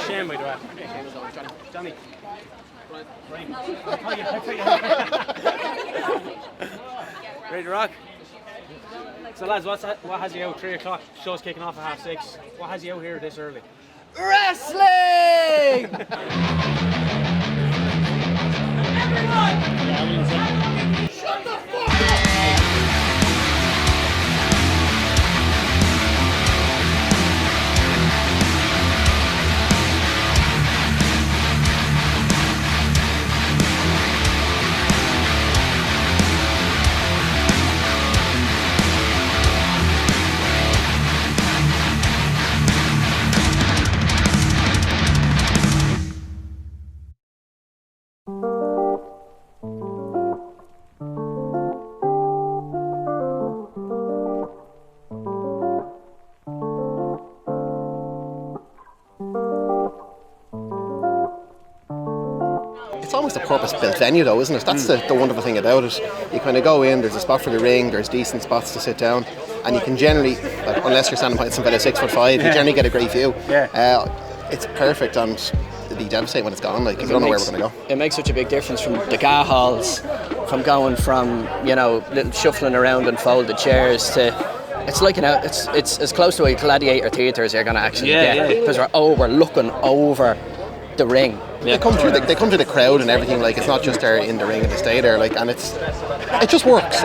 Shame by the way. Johnny. Ready to rock? So lads, what has you out? 3 o'clock, show's kicking off at 6:30. What has you out here this early? Wrestling! Everyone! Shut the fuck up! It's almost a purpose-built venue though, isn't it? That's the wonderful thing about it. You kind of go in, there's a spot for the ring, there's decent spots to sit down, and you can generally, like, unless you're standing behind some fellow 6'5", you generally get a great view. It's perfect, and it'd be devastating when it's gone, like, 'cause you don't know where we're going to go. It makes such a big difference from the GA halls, from going from, you know, little shuffling around and folded chairs to, it's like it's as close to a gladiator theatre as you're going to actually get, because we're looking over the ring. They come through the crowd and everything, like, it's not just they're in the ring and they stay there, like, and it just works.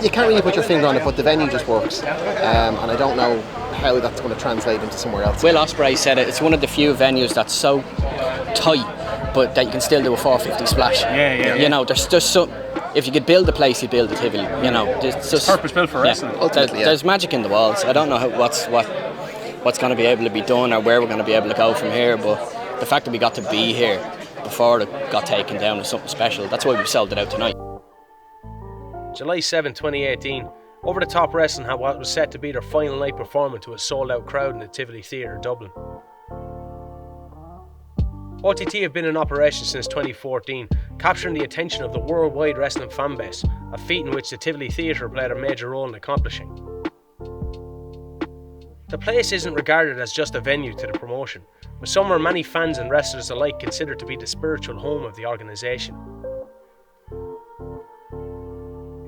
You can't really put your finger on it, but the venue just works, and I don't know how that's going to translate into somewhere else. Will Ospreay said it, it's one of the few venues that's so tight but that you can still do a 450 splash. You know, there's just so, if you could build a place, you build a Tivoli, you know. It's just purpose built for wrestling. There's magic in the walls. I don't know what's going to be able to be done or where we're going to be able to go from here, but the fact that we got to be here before it got taken down is something special. That's why we sold it out tonight. July 7, 2018, Over the Top Wrestling had what was set to be their final night performance to a sold-out crowd in the Tivoli Theatre Dublin. OTT have been in operation since 2014, capturing the attention of the worldwide wrestling fanbase, a feat in which the Tivoli Theatre played a major role in accomplishing. The place isn't regarded as just a venue to the promotion, but somewhere many fans and wrestlers alike consider to be the spiritual home of the organisation.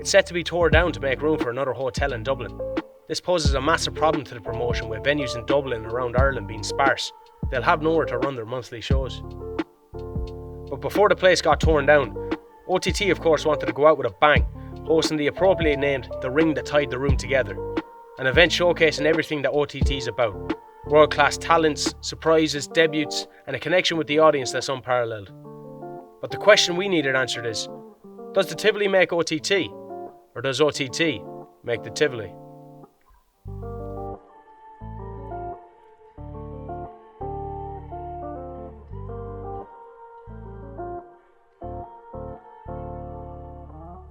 It's set to be torn down to make room for another hotel in Dublin. This poses a massive problem to the promotion, with venues in Dublin and around Ireland being sparse. They'll have nowhere to run their monthly shows. But before the place got torn down, OTT of course wanted to go out with a bang, hosting the appropriately named The Ring That Tied the Room Together, an event showcasing everything that OTT is about: world-class talents, surprises, debuts, and a connection with the audience that's unparalleled. But the question we needed answered is, does the Tivoli make OTT? Or does OTT make the Tivoli?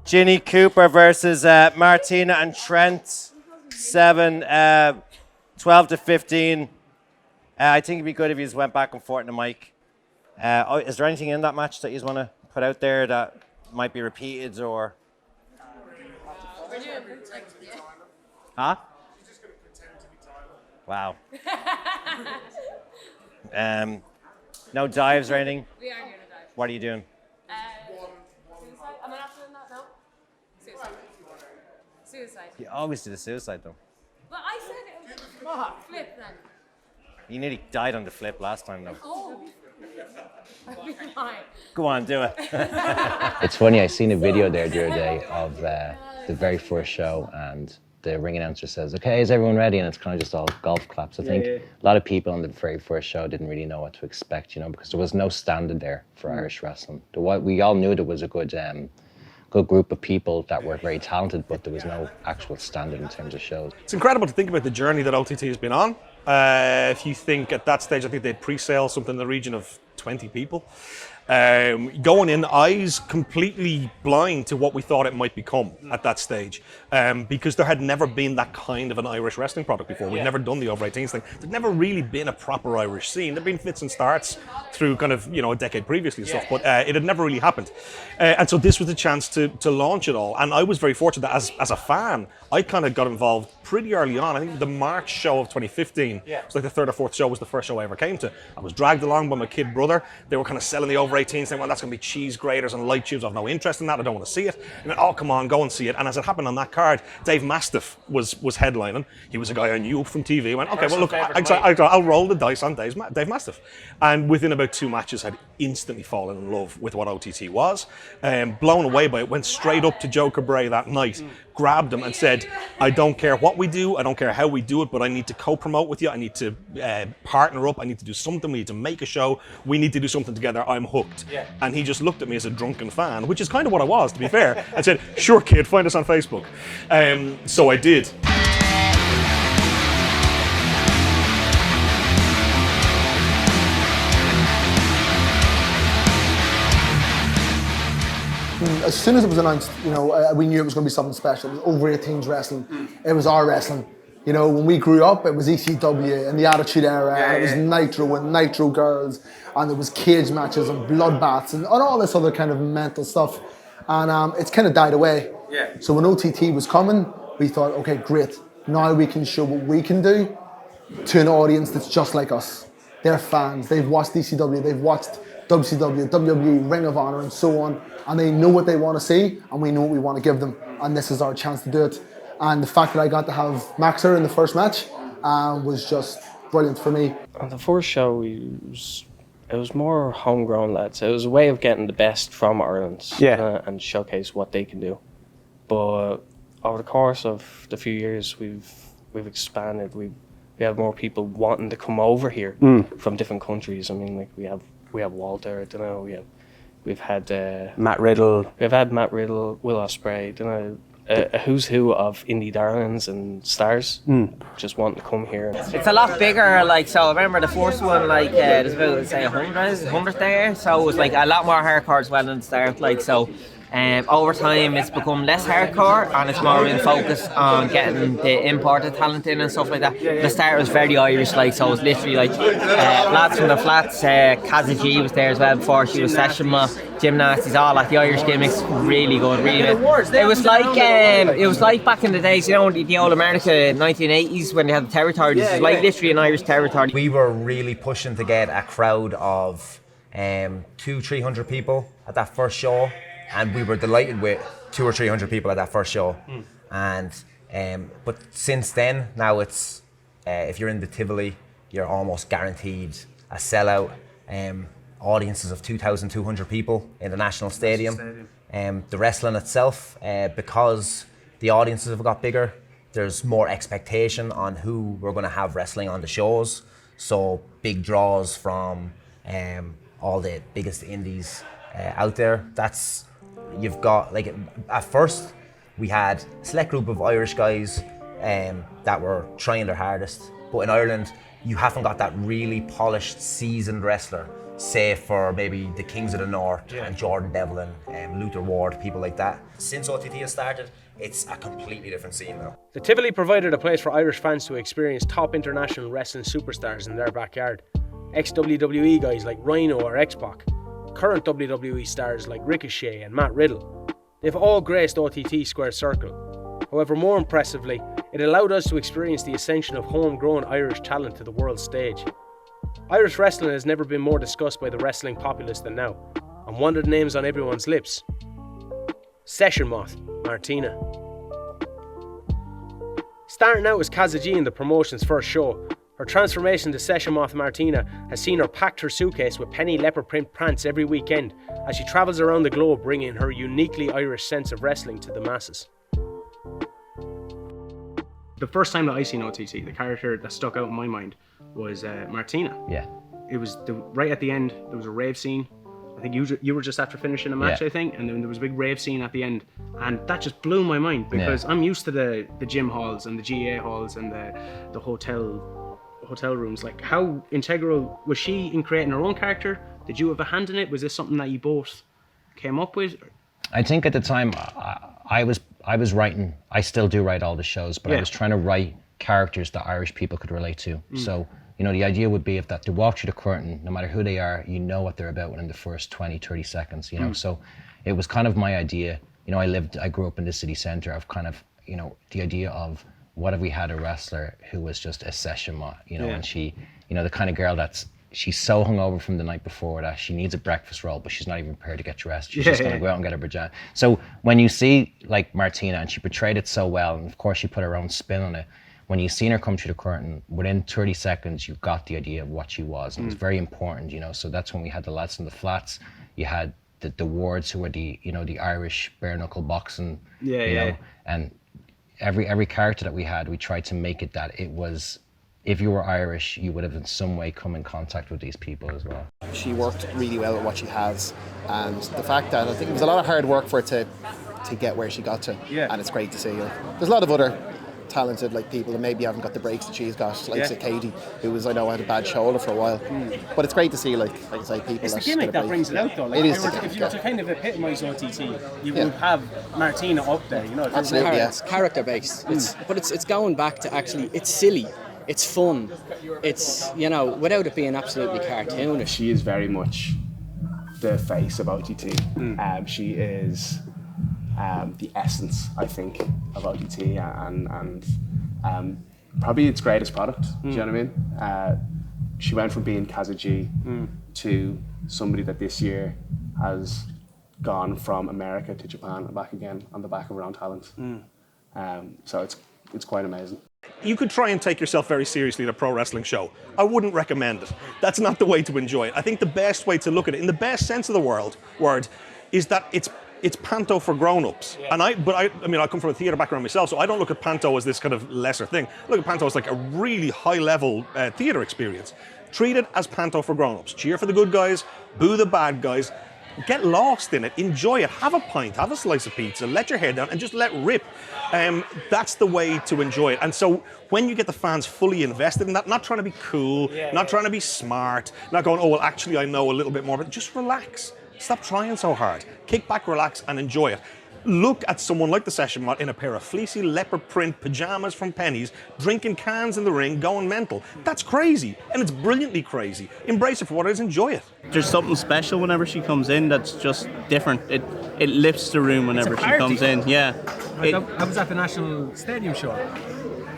Ginny Cooper versus Martina and Trent. 12 to 15. I think it'd be good if you just went back and forth in the mic. Is there anything in that match that you want to put out there that might be repeated or? Huh? She's just going to pretend to be Tyler. Wow. No dives or anything? We are going to dive. What are you doing? Suicide? Am I not doing that? No? Suicide. You always do the suicide though. Well, I said it was flip then. You nearly died on the flip last time though. Oh. I'd be fine. Go on, do it. It's funny, I seen a video there the other day of the very first show, and the ring announcer says, "Okay, is everyone ready?" And it's kind of just all golf claps. I think a lot of people on the very first show didn't really know what to expect, you know, because there was no standard there for Irish wrestling. We all knew there was a good group of people that were very talented, but there was no actual standard in terms of shows. It's incredible to think about the journey that OTT has been on. If you think at that stage, I think they'd pre-sale something in the region of 20 people. Going in, eyes completely blind to what we thought it might become at that stage, because there had never been that kind of an Irish wrestling product before. We'd never done the over 18s thing. There'd never really been a proper Irish scene. There'd been fits and starts through kind of, a decade previously and stuff, but it had never really happened. And so this was the chance to launch it all. And I was very fortunate that as a fan, I kind of got involved pretty early on. I think the March show of 2015 was like the third or fourth show, was the first show I ever came to. I was dragged along by my kid brother. They were kind of selling the over 18s, saying, well, that's going to be cheese graters and light tubes. I have no interest in that. I don't want to see it. And then, oh, come on, go and see it. And as it happened on that card, Dave Mastiff was headlining. He was a guy I knew from TV. I went, okay, well, look, I'll roll the dice on Dave Mastiff. And within about 2 matches, I'd instantly fallen in love with what OTT was. Blown away by it, went straight up to Joe Cabray that night, grabbed him and said, I don't care what we do, I don't care how we do it, but I need to co-promote with you, I need to partner up, I need to do something, we need to make a show, we need to do something together, I'm hooked. And he just looked at me as a drunken fan, which is kind of what I was, to be fair, and said, sure kid, find us on Facebook. So I did. As soon as it was announced, we knew it was going to be something special. It was over 18s wrestling. It was our wrestling. When we grew up, it was ECW and the Attitude Era, and it was Nitro and Nitro Girls, and there was cage matches and bloodbaths and all this other kind of mental stuff. And it's kind of died away. So when OTT was coming, we thought, okay, great. Now we can show what we can do to an audience that's just like us. They're fans. They've watched ECW. They've watched WCW, WWE, Ring of Honor, and so on. And they know what they want to see, and we know what we want to give them. And this is our chance to do it. And the fact that I got to have Maxer in the first match was just brilliant for me. On the first show, it was more homegrown lads. It was a way of getting the best from Ireland and showcase what they can do. But over the course of the few years, we've expanded. We have more people wanting to come over here from different countries. I mean, like we have Walter. I don't know. We've had Matt Riddle. We've had Matt Riddle, Will Ospreay. I don't know. A who's who of indie darlings and stars just wanting to come here. It's a lot bigger, so I remember the first one, there's about, say, 100 there, so it was a lot more hardcore as well in the start, so over time it's become less hardcore and it's more in focus on getting the imported talent in and stuff like that. The start was very Irish, so it was literally lads from the flats, Kaza G was there as well before, she was session moth, gymnastics, all the Irish gimmicks, really good, really good. It was like back in the days, the old America 1980s when they had the territory. This is literally an Irish territory. We were really pushing to get a crowd of 200-300 people at that first show. And we were delighted with 200 or 300 people at that first show. And but since then, now it's if you're in the Tivoli, you're almost guaranteed a sellout. Audiences of 2,200 people in the National Stadium. The wrestling itself, because the audiences have got bigger, there's more expectation on who we're going to have wrestling on the shows. So big draws from all the biggest indies out there. You've got, at first we had a select group of Irish guys that were trying their hardest, but in Ireland you haven't got that really polished, seasoned wrestler, save for maybe the Kings of the North and Jordan Devlin, Luther Ward, people like that. Since OTT has started, it's a completely different scene now. The Tivoli provided a place for Irish fans to experience top international wrestling superstars in their backyard. Ex-WWE guys like Rhino or X-Pac, current WWE stars like Ricochet and Matt Riddle. They've all graced OTT Square Circle. However, more impressively, it allowed us to experience the ascension of homegrown Irish talent to the world stage. Irish wrestling has never been more discussed by the wrestling populace than now, and one of the names on everyone's lips: Session Moth, Martina. Starting out as Kaza G in the promotion's first show, her transformation to Session Moth Martina has seen her packed her suitcase with penny leopard print pants every weekend as she travels around the globe bringing her uniquely Irish sense of wrestling to the masses. The first time that I seen OTT, the character that stuck out in my mind was Martina. Yeah. It was right at the end, there was a rave scene. I think you were just after finishing a match, I think, and then there was a big rave scene at the end, and that just blew my mind because I'm used to the gym halls and the GA halls and the hotel rooms. How integral was she in creating her own character, Did you have a hand in it? Was this something that you both came up with? I think at the time I was writing. I still do write all the shows, but I was trying to write characters that Irish people could relate to. So, you know, the idea would be if that to walk through the curtain, no matter who they are, you know what they're about within the first 20, 30 seconds, you know. So it was kind of my idea. You know, I grew up in the city centre of kind of, you know, the idea of what if we had a wrestler who was just a session mot, you know, and she, you know, the kind of girl she's so hungover from the night before that she needs a breakfast roll, but she's not even prepared to get dressed. She's just going to go out and get her pajama. So when you see like Martina, and she portrayed it so well, and of course she put her own spin on it, when you seen her come through the curtain, within 30 seconds, you got the idea of what she was. And it was very important, you know. So that's when we had the lads in the flats. You had the wards who were the, you know, the Irish bare knuckle boxing, you know, and every character that we had, we tried to make it that it was, if you were Irish, you would have in some way come in contact with these people as well. She worked really well at what she has, and the fact that I think it was a lot of hard work for her to get where she got to, and it's great to see. There's a lot of other talented like people that maybe haven't got the breaks that she's got, like say Katie, who was, I know, had a bad shoulder for a while, but it's great to see like I say people. It's the gimmick that brings it out though. Like, if you were to kind of epitomise OTT, you would have Martina up there, you know. Absolutely, it's character based. But it's going back to actually, it's silly, it's fun, it's, you know, without it being absolutely cartoonish. She is very much the face of OTT. She is the essence, I think, of OTT and probably its greatest product. Do you know what I mean? She went from being Kazuji to somebody that this year has gone from America to Japan and back again on the back of her own talent. So it's quite amazing. You could try and take yourself very seriously at a pro wrestling show. I wouldn't recommend it. That's not the way to enjoy it. I think the best way to look at it, in the best sense of the word, is that it's panto for grown-ups. And I mean, I come from a theatre background myself, so I don't look at panto as this kind of lesser thing. I look at panto as like a really high-level theatre experience. Treat it as panto for grown-ups. Cheer for the good guys, boo the bad guys, get lost in it, enjoy it, have a pint, have a slice of pizza, let your hair down and just let rip. That's the way to enjoy it. And so when you get the fans fully invested in that, not trying to be cool, not trying to be smart, not going, oh, well, actually I know a little bit more, but just relax. Stop trying so hard. Kick back, relax, and enjoy it. Look at someone like the Session Mod in a pair of fleecy leopard print pajamas from Penny's, drinking cans in the ring, going mental. That's crazy, and it's brilliantly crazy. Embrace it for what it is, enjoy it. There's something special whenever she comes in that's just different. It lifts the room whenever she comes in. Yeah. I was at the National Stadium show,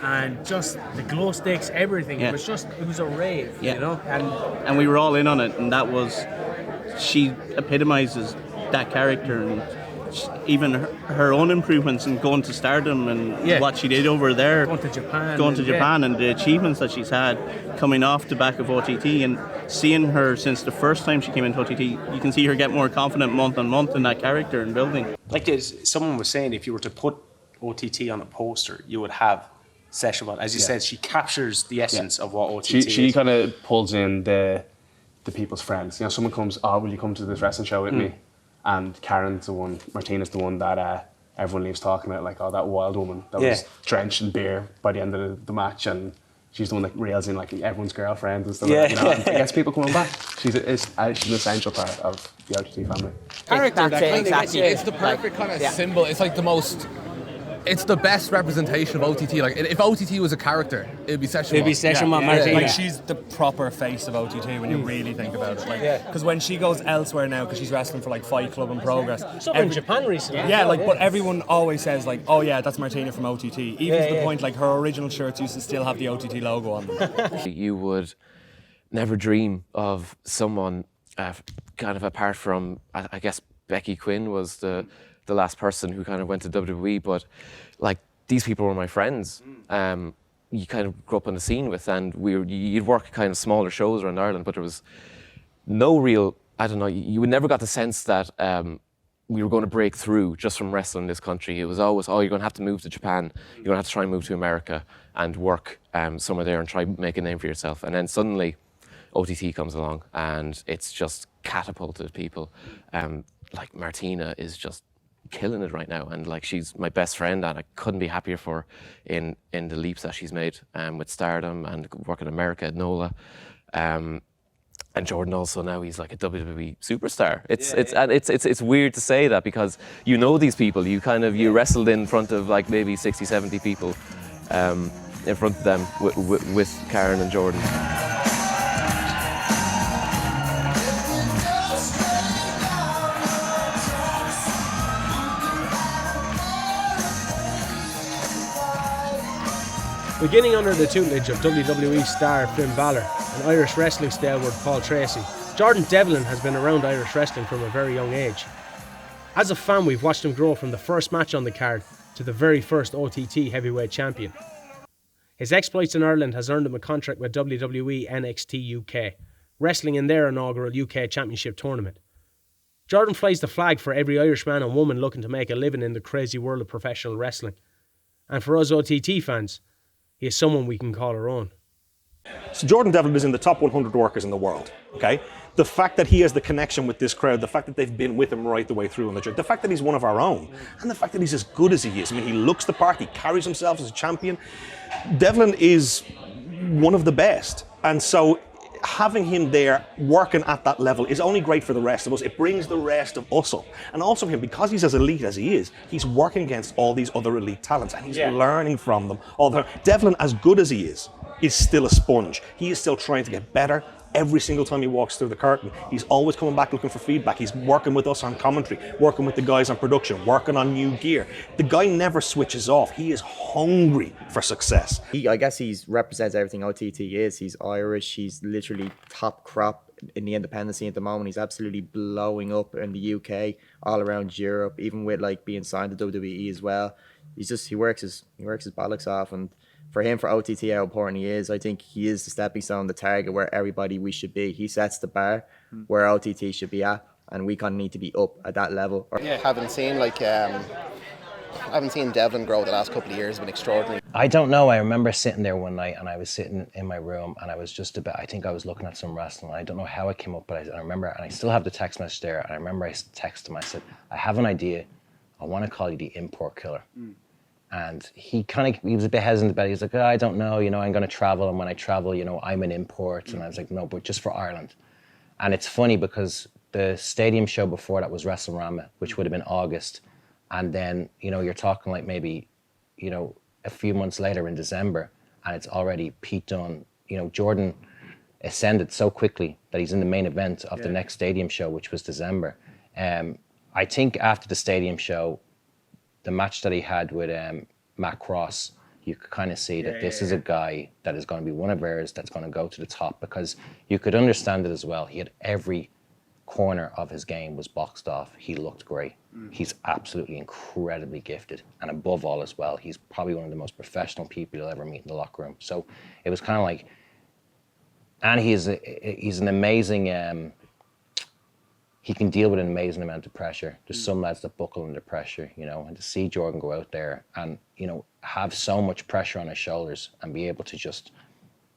and just the glow sticks, everything. It was a rave, you know. And we were all in on it, and she epitomizes that character, and even her own improvements in going to Stardom and what she did over there, going to Japan and the achievements that she's had coming off the back of OTT, and seeing her since the first time she came into OTT, you can see her get more confident month on month in that character and building. Like someone was saying, if you were to put OTT on a poster, you would have Session Mod. As you said, she captures the essence of what OTT is. She kind of pulls in the people's friends. You know, someone comes, oh, will you come to this wrestling show with me? And Karen's the one, Martina's the one that everyone leaves talking about, like, oh, that wild woman that was drenched in beer by the end of the match, and she's the one that rails in like everyone's girlfriend and stuff. Like that, you know, and gets people coming back. She's an essential part of the OTT family. It's the perfect kind of symbol. It's like the most. It's the best representation of OTT. Like, if OTT was a character, it'd be Session Mod. It'd be Session Mod Martina. Like, she's the proper face of OTT when you really think about it. Like, because when she goes elsewhere now, because she's wrestling for like Fight Club and Progress. In Japan recently. But everyone always says like, oh yeah, that's Martina from OTT. Even to the point like her original shirts used to still have the OTT logo on them. You would never dream of someone kind of apart from, I guess Becky Quinn was the last person who kind of went to WWE, but like these people were my friends. You kind of grew up on the scene with, and you'd work kind of smaller shows around Ireland, but there was no real, I don't know, you would never got the sense that we were going to break through just from wrestling in this country. It was always, oh, you're going to have to move to Japan, you're going to have to try and move to America and work somewhere there and try and make a name for yourself. And then suddenly OTT comes along and it's just catapulted people. Like Martina is just killing it right now, and like she's my best friend, and I couldn't be happier for her in the leaps that she's made with Stardom and working in America at NOLA. And Jordan also now he's like a WWE superstar. It's weird to say that because you know these people. You wrestled in front of like maybe 60, 70 people in front of them with Karen and Jordan. Beginning under the tutelage of WWE star Finn Balor and Irish wrestling stalwart Paul Tracy, Jordan Devlin has been around Irish wrestling from a very young age. As a fan, we've watched him grow from the first match on the card to the very first OTT heavyweight champion. His exploits in Ireland has earned him a contract with WWE NXT UK, wrestling in their inaugural UK Championship tournament. Jordan flies the flag for every Irish man and woman looking to make a living in the crazy world of professional wrestling. And for us OTT fans, he is someone we can call our own. So Jordan Devlin is in the top 100 workers in the world, okay? The fact that he has the connection with this crowd, the fact that they've been with him right the way through on the journey, the fact that he's one of our own, and the fact that he's as good as he is. I mean, he looks the part, he carries himself as a champion. Devlin is one of the best. And so having him there working at that level is only great for the rest of us. It brings the rest of us up. And also for him, because he's as elite as he is, he's working against all these other elite talents and he's learning from them all the time. Devlin, as good as he is still a sponge. He is still trying to get better every single time he walks through the curtain. He's always coming back looking for feedback. He's working with us on commentary, working with the guys on production, working on new gear. The guy never switches off. He is hungry for success. I guess he represents everything OTT is. He's Irish. He's literally top crop in the independent scene at the moment. He's absolutely blowing up in the UK, all around Europe, even with like being signed to WWE as well. He works his bollocks off, and for him, for OTT, how important he is, I think he is the stepping stone, the target where everybody we should be. He sets the bar where OTT should be at, and we kind of need to be up at that level. Haven't seen Devlin grow the last couple of years. It's been extraordinary. I don't know. I remember sitting there one night and I was sitting in my room and I was I think I was looking at some wrestling. I don't know how it came up, but I remember, and I still have the text message there. And I remember I texted him. I said, I have an idea. I want to call you the import killer. And he was a bit hesitant about it. He's like, I don't know, I'm going to travel. And when I travel, I'm an import. And I was like, no, but just for Ireland. And it's funny because the stadium show before that was WrestleRama, which would have been August. And then, you're talking like maybe, a few months later in December, and it's already Pete Dunne. Jordan ascended so quickly that he's in the main event of the next stadium show, which was December. I think after the stadium show, the match that he had with Matt Cross, you could kind of see that this is a guy that is going to be one of ours that's going to go to the top, because you could understand it as well. He had every corner of his game was boxed off. He looked great. He's absolutely incredibly gifted. And above all as well, he's probably one of the most professional people you'll ever meet in the locker room. So it was kind of like, and he's an amazing, he can deal with an amazing amount of pressure. There's some lads that buckle under pressure, and to see Jordan go out there and, have so much pressure on his shoulders and be able to just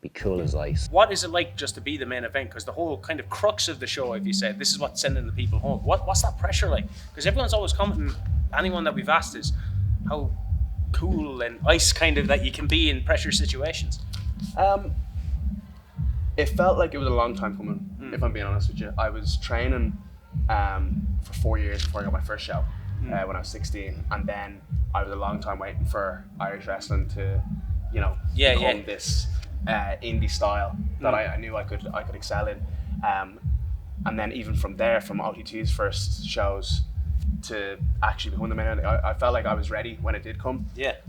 be cool as ice. What is it like just to be the main event? Because the whole kind of crux of the show, if you said, this is what's sending the people home. What's that pressure like? Because everyone's always commenting, anyone that we've asked is how cool and ice kind of that you can be in pressure situations. It felt like it was a long time coming, if I'm being honest with you. I was training for 4 years before I got my first show when I was 16, and then I was a long time waiting for Irish wrestling to, become this indie style that I knew I could excel in, and then even from there, from OTT's first shows to actually become the main event, I felt like I was ready when it did come.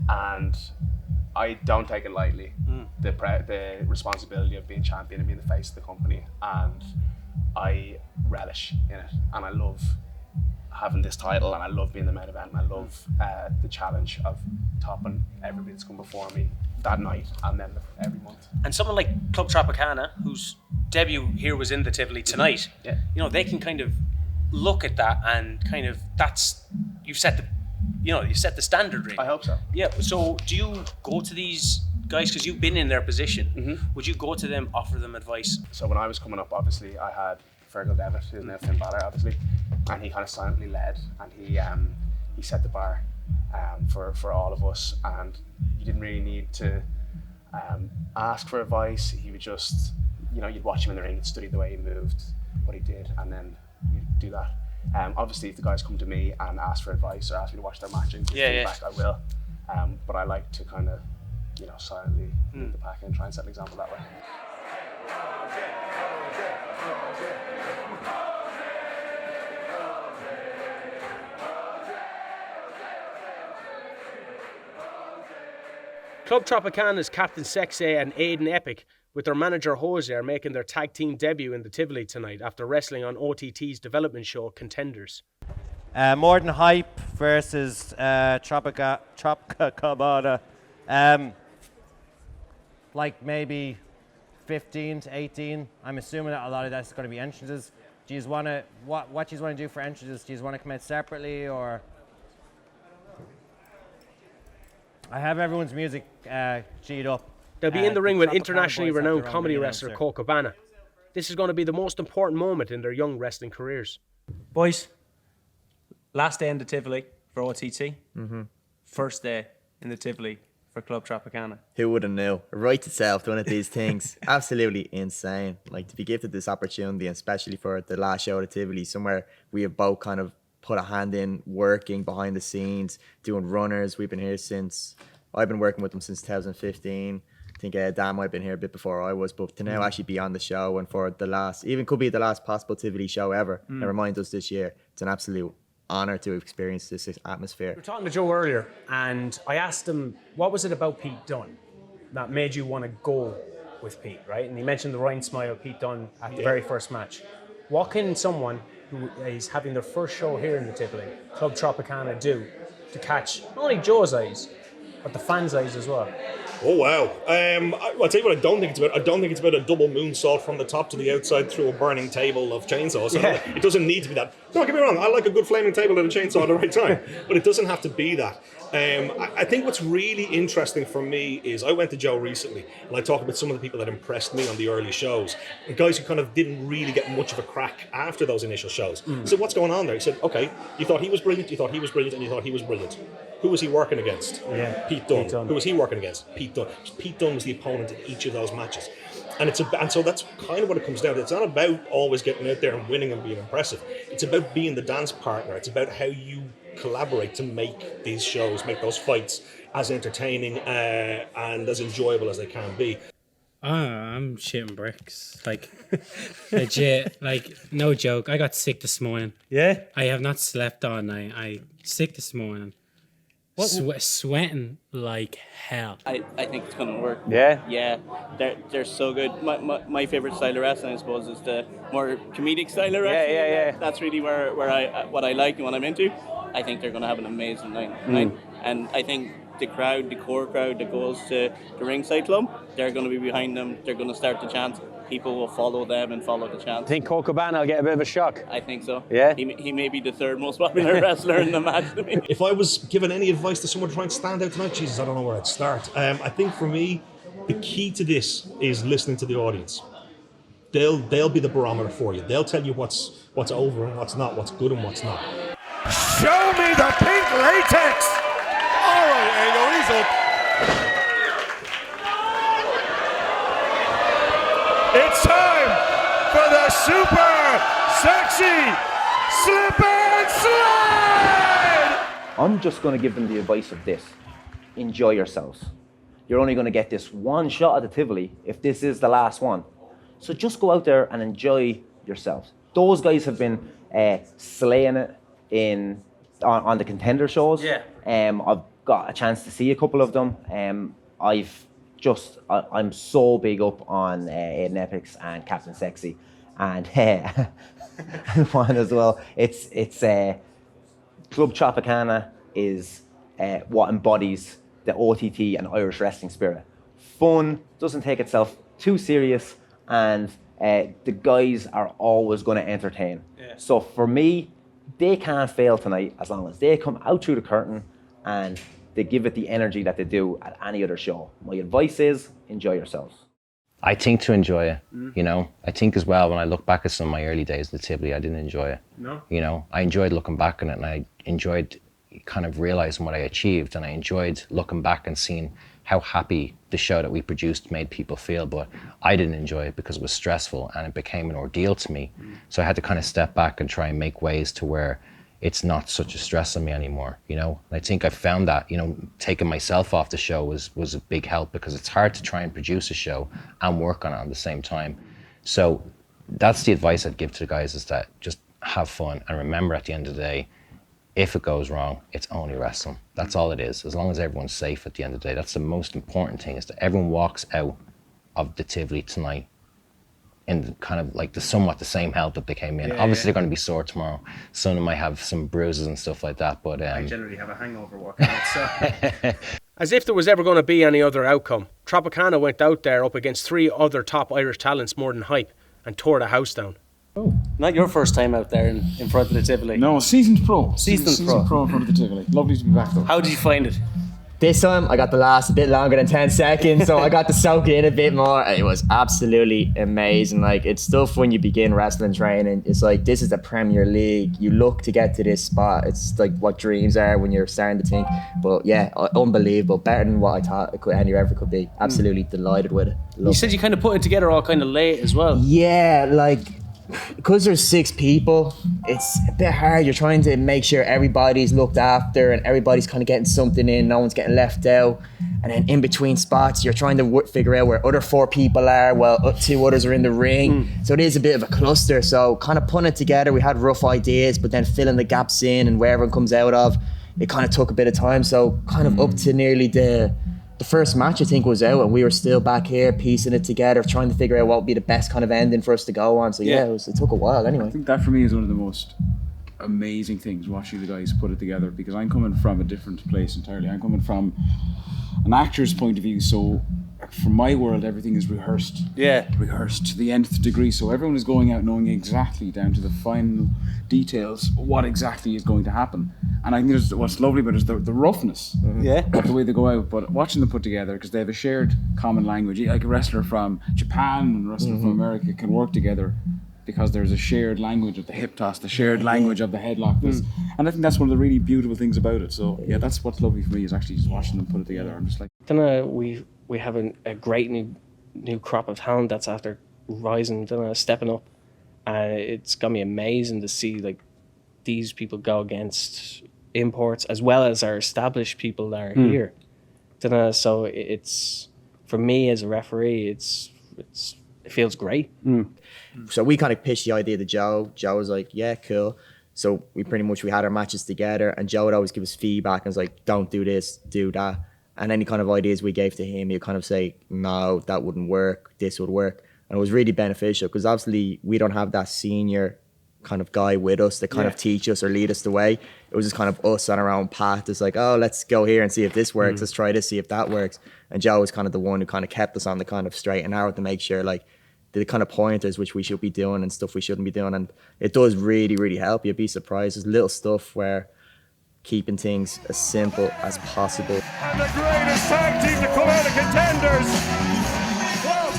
And I don't take it lightly, the responsibility of being champion and being the face of the company, and I relish in it, and I love having this title, and I love being the main event, and I love the challenge of topping everybody that's come before me that night and then every month. And someone like Club Tropicana, whose debut here was in the Tivoli tonight, they can kind of look at that and kind of, you've set the standard really. I hope so. Yeah, so do you go to these guys, because you've been in their position, would you go to them, offer them advice? So when I was coming up, obviously I had Fergal Devitt, who's now Finn Balor, obviously, and he kind of silently led, and he set the bar for all of us, and you didn't really need to ask for advice. He would just you know, you'd watch him in the ring, you'd study the way he moved, what he did, and then you'd do that. Obviously, if the guys come to me and ask for advice or ask me to watch their match and give feedback, I will. But I like to kind of, you know, silently lead the pack and try and set an example that way. Club Tropicana's Captain Sexay and Aiden Epic, with their manager Jose, are making their tag team debut in the Tivoli tonight after wrestling on OTT's development show Contenders. More Than Hype versus Tropicana. Like maybe 15 to 18. I'm assuming that a lot of that's going to be entrances. Do you want to, what do you want to do for entrances? Do you want to come out separately, or? I have everyone's music G'd up. They'll be in the ring with internationally renowned comedy wrestler Colt Cabana. This is going to be the most important moment in their young wrestling careers. Boys, last day in the Tivoli for OTT. First day in the Tivoli for Club Tropicana. Who would have knew? It writes itself, one of these things. Absolutely insane. Like, to be gifted this opportunity, and especially for the last show at Tivoli, somewhere we have both kind of put a hand in, working behind the scenes, doing runners. I've been working with them since 2015. I think Dan might have been here a bit before I was, but to now actually be on the show and for the last, even could be the last possible Tivoli show ever, never mind us this year, it's an absolute honour to experience this atmosphere. We were talking to Joe earlier, and I asked him, what was it about Pete Dunne that made you want to go with Pete, right? And he mentioned the Ryan Smile, Pete Dunne at the very first match. What can someone who is having their first show here in the Tivoli, Club Tropicana, do to catch not only Joe's eyes, but the fans' eyes as well? Oh wow! I'll tell you what I don't think it's about. I don't think it's about a double moonsault from the top to the outside through a burning table of chainsaws. It doesn't need to be that. Don't get me wrong. I like a good flaming table and a chainsaw at the right time, but it doesn't have to be that. I think what's really interesting for me is I went to Joe recently and I talked about some of the people that impressed me on the early shows, and guys who kind of didn't really get much of a crack after those initial shows. So what's going on there? He said, okay, you thought he was brilliant, you thought he was brilliant, and you thought he was brilliant. Who was he working against? Pete Dunne. Who was he working against? Pete Dunne. Pete Dunne was the opponent in each of those matches. And so that's kind of what it comes down to. It's not about always getting out there and winning and being impressive. It's about being the dance partner. It's about how you collaborate to make these shows, make those fights as entertaining and as enjoyable as they can be. I'm shitting bricks. Like, legit. Like, no joke. I got sick this morning. Yeah? I have not slept all night. I sick this morning. Sweating like hell. I think it's gonna work. Yeah? Yeah, they're so good. My favorite style of wrestling, I suppose, is the more comedic style of wrestling. Yeah. That's really where what I like and what I'm into. I think they're gonna have an amazing night. And I think the core crowd that goes to the ringside club, they're gonna be behind them. They're gonna start the chant. People will follow them and follow the chant. I think Colt Cabana will get a bit of a shock. I think so. Yeah? He may be the third most popular wrestler in the match to me. If I was given any advice to someone to try and stand out tonight, Jesus, I don't know where I'd start. I think for me, the key to this is listening to the audience. They'll be the barometer for you. They'll tell you what's over and what's not, what's good and what's not. Show me the pink latex! All right, Angle, he's up. It's time for the super sexy slip and slide! I'm just going to give them the advice of this. Enjoy yourselves. You're only going to get this one shot at the Tivoli if this is the last one. So just go out there and enjoy yourselves. Those guys have been slaying it on the contender shows. Yeah. I've got a chance to see a couple of them. I'm so big up on Aiden Epics and Captain Sexy, and one as well. It's Club Tropicana is what embodies the OTT and Irish wrestling spirit. Fun, doesn't take itself too serious, and the guys are always going to entertain. Yeah. So for me, they can't fail tonight as long as they come out through the curtain and they give it the energy that they do at any other show. My advice is, enjoy yourselves. I think to enjoy it, you know. I think as well, when I look back at some of my early days in the Tivoli, I didn't enjoy it. No. You know, I enjoyed looking back on it, and I enjoyed kind of realizing what I achieved, and I enjoyed looking back and seeing how happy the show that we produced made people feel, but I didn't enjoy it because it was stressful and it became an ordeal to me. So I had to kind of step back and try and make ways to where it's not such a stress on me anymore, you know? And I think I found that, you know, taking myself off the show was a big help, because it's hard to try and produce a show and work on it at the same time. So that's the advice I'd give to the guys, is that just have fun and remember at the end of the day, if it goes wrong, it's only wrestling. That's all it is. As long as everyone's safe at the end of the day, that's the most important thing, is that everyone walks out of the Tivoli tonight in kind of like somewhat the same health that they came in. Obviously, they're going to be sore tomorrow. Some of them might have some bruises and stuff like that, but I generally have a hangover walking out, so. As if there was ever going to be any other outcome, Tropicana went out there up against 3 other top Irish talents more than hype and tore the house down. Oh, not your first time out there in front of the Tivoli. No, seasoned pro. Seasoned pro in front of the Tivoli. Lovely to be back though. How did you find it? This time I got to last a bit longer than 10 seconds, so I got to soak it in a bit more. It was absolutely amazing. Like, it's stuff when you begin wrestling training. It's like, this is the Premier League. You look to get to this spot. It's like what dreams are when you're starting to think. But yeah, unbelievable. Better than what I thought any ever could be. Absolutely delighted with it. You said you kind of put it together all kind of late as well. Yeah, like, because there's 6 people, it's a bit hard. You're trying to make sure everybody's looked after and everybody's kind of getting something in, no one's getting left out. And then in between spots, you're trying to figure out where other 4 people are while 2 others are in the ring. So it is a bit of a cluster. So kind of putting it together, we had rough ideas, but then filling the gaps in and where everyone comes out of, it kind of took a bit of time. So kind of up to nearly the first match, I think, was out, and we were still back here piecing it together, trying to figure out what would be the best kind of ending for us to go on. So yeah, it took a while anyway. I think that for me is one of the most amazing things, watching the guys put it together, because I'm coming from a different place entirely. I'm coming from an actor's point of view, so from my world, everything is rehearsed. Yeah. Rehearsed to the nth degree, so everyone is going out knowing exactly down to the final details what exactly is going to happen. And I think what's lovely about it is the roughness of the way they go out, but watching them put together, because they have a shared common language. Like a wrestler from Japan and a wrestler from America can work together because there's a shared language of the hip toss, the shared language of the headlock. And I think that's one of the really beautiful things about it. So yeah, that's what's lovely for me, is actually just watching them put it together. I'm just like, we have a great new crop of talent that's after rising, stepping up. It's gonna be amazing to see like these people go against imports as well as our established people that are here. So it's, for me as a referee, it feels great. So we kind of pitched the idea to Joe. Joe was like, yeah, cool. So we had our matches together, and Joe would always give us feedback and was like, don't do this, do that. And any kind of ideas we gave to him, he'd kind of say, no, that wouldn't work, this would work. And it was really beneficial, because obviously we don't have that senior kind of guy with us to kind of teach us or lead us the way. It was just kind of us on our own path. It's like, oh, let's go here and see if this works. Let's try this, see if that works. And Joe was kind of the one who kind of kept us on the kind of straight and narrow to make sure like the kind of pointers which we should be doing and stuff we shouldn't be doing. And it does really, really help. You'd be surprised. There's little stuff where keeping things as simple as possible. And the greatest tag team to come out of contenders.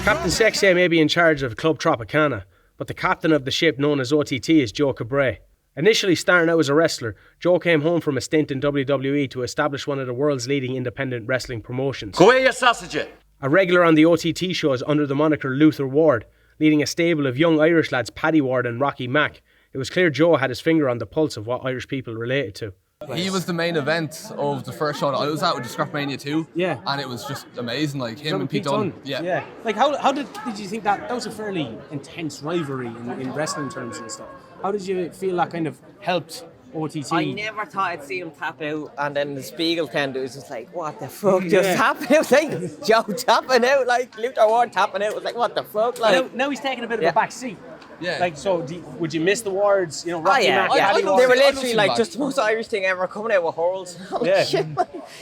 Captain Sexay may be in charge of Club Tropicana, but the captain of the ship known as OTT is Joe Cabret. Initially starting out as a wrestler, Joe came home from a stint in WWE to establish one of the world's leading independent wrestling promotions. Go away, you sausage! A regular on the OTT shows under the moniker Luther Ward, leading a stable of young Irish lads Paddy Ward and Rocky Mack. It was clear Joe had his finger on the pulse of what Irish people related to. He was the main event of the first show that I was at, with the Scrapmania 2. Yeah. And it was just amazing, like him and Pete Dunne. Yeah. Like how did you think that was a fairly intense rivalry in wrestling terms and stuff? How did you feel that kind of helped OTT? I never thought I'd see him tap out, and then the Spiegel tent, it was just like, what the fuck just happened? It was like Joe tapping out, like Luther Ward tapping out. It was like, what the fuck? Like, now he's taking a bit of a back seat. Yeah. Like, so would you miss the Wards? You know, Rocky Mack, They were literally like just the most Irish thing ever, coming out with hurls.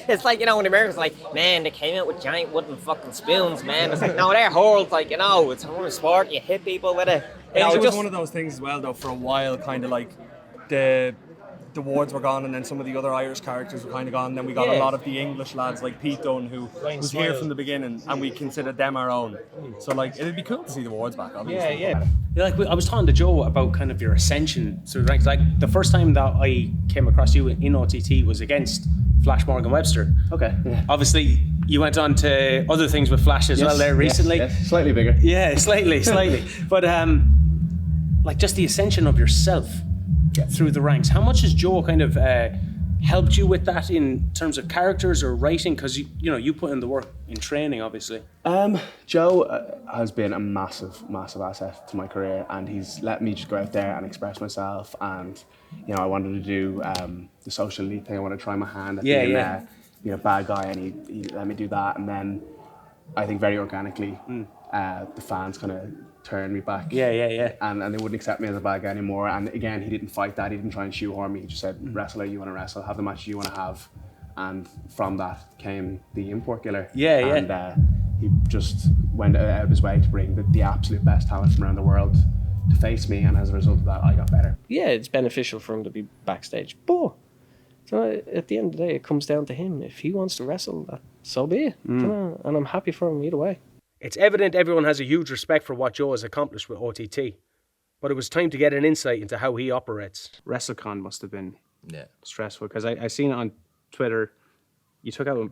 It's like, you know, when the Americans like, man, they came out with giant wooden fucking spoons, man. It's like, no, they're hurls, like, you know, it's a sport, you hit people with it. It was one of those things as well, though, for a while, kind of like the Wards were gone, and then some of the other Irish characters were kind of gone. And then we got a lot of the English lads like Pete Dunne, who was here from the beginning, and we considered them our own. So like, it'd be cool to see the Wards back, obviously. Yeah. Like, I was talking to Joe about kind of your ascension. So like the first time that I came across you in OTT was against Flash Morgan Webster. Okay. Yeah. Obviously, you went on to other things with Flash as well there recently. Yes. Slightly bigger. Yeah, slightly. But like just the ascension of yourself through the ranks. How much has Joe kind of helped you with that in terms of characters or writing? Because you put in the work in training, obviously. Joe has been a massive asset to my career, and he's let me just go out there and express myself. And I wanted to do the social elite thing. I want to try my hand at being a bad guy, and he let me do that. And then I think very organically, the fans kind of turned me back. Yeah. And they wouldn't accept me as a bad guy anymore. And again, he didn't fight that. He didn't try and shoehorn me. He just said, wrestler, you want to wrestle, have the match you want to have. And from that came the import killer. And he just went out of his way to bring the absolute best talent from around the world to face me. And as a result of that, I got better. Yeah, it's beneficial for him to be backstage. But at the end of the day, it comes down to him. If he wants to wrestle, so be it. And I'm happy for him either way. It's evident everyone has a huge respect for what Joe has accomplished with OTT, but it was time to get an insight into how he operates. WrestleCon must have been stressful, because I seen it on Twitter. You took out a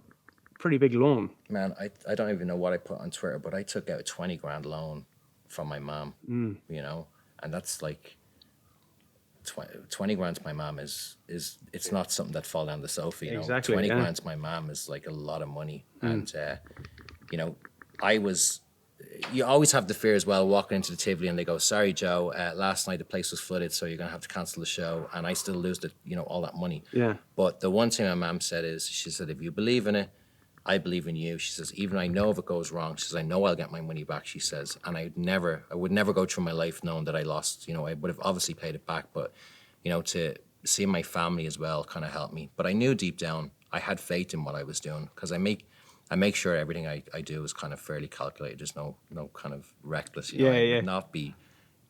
pretty big loan. Man, I don't even know what I put on Twitter, but I took out a 20 grand loan from my mom, and that's like 20 grand to my mom is it's not something that fall down the sofa, Exactly, 20 grand to my mom is like a lot of money. And you always have the fear as well, walking into the Tivoli and they go, sorry Joe, last night the place was flooded, so you're gonna have to cancel the show, and I still lose all that money. But the one thing my mom said is, she said, if you believe in it, I believe in you. She says, even I know if it goes wrong, she says, I know I'll get my money back, she says, and I would never go through my life knowing that I lost. I would have obviously paid it back, but to see my family as well kind of helped me. But I knew deep down I had faith in what I was doing, because I make sure everything I do is kind of fairly calculated. There's no kind of reckless. I would not be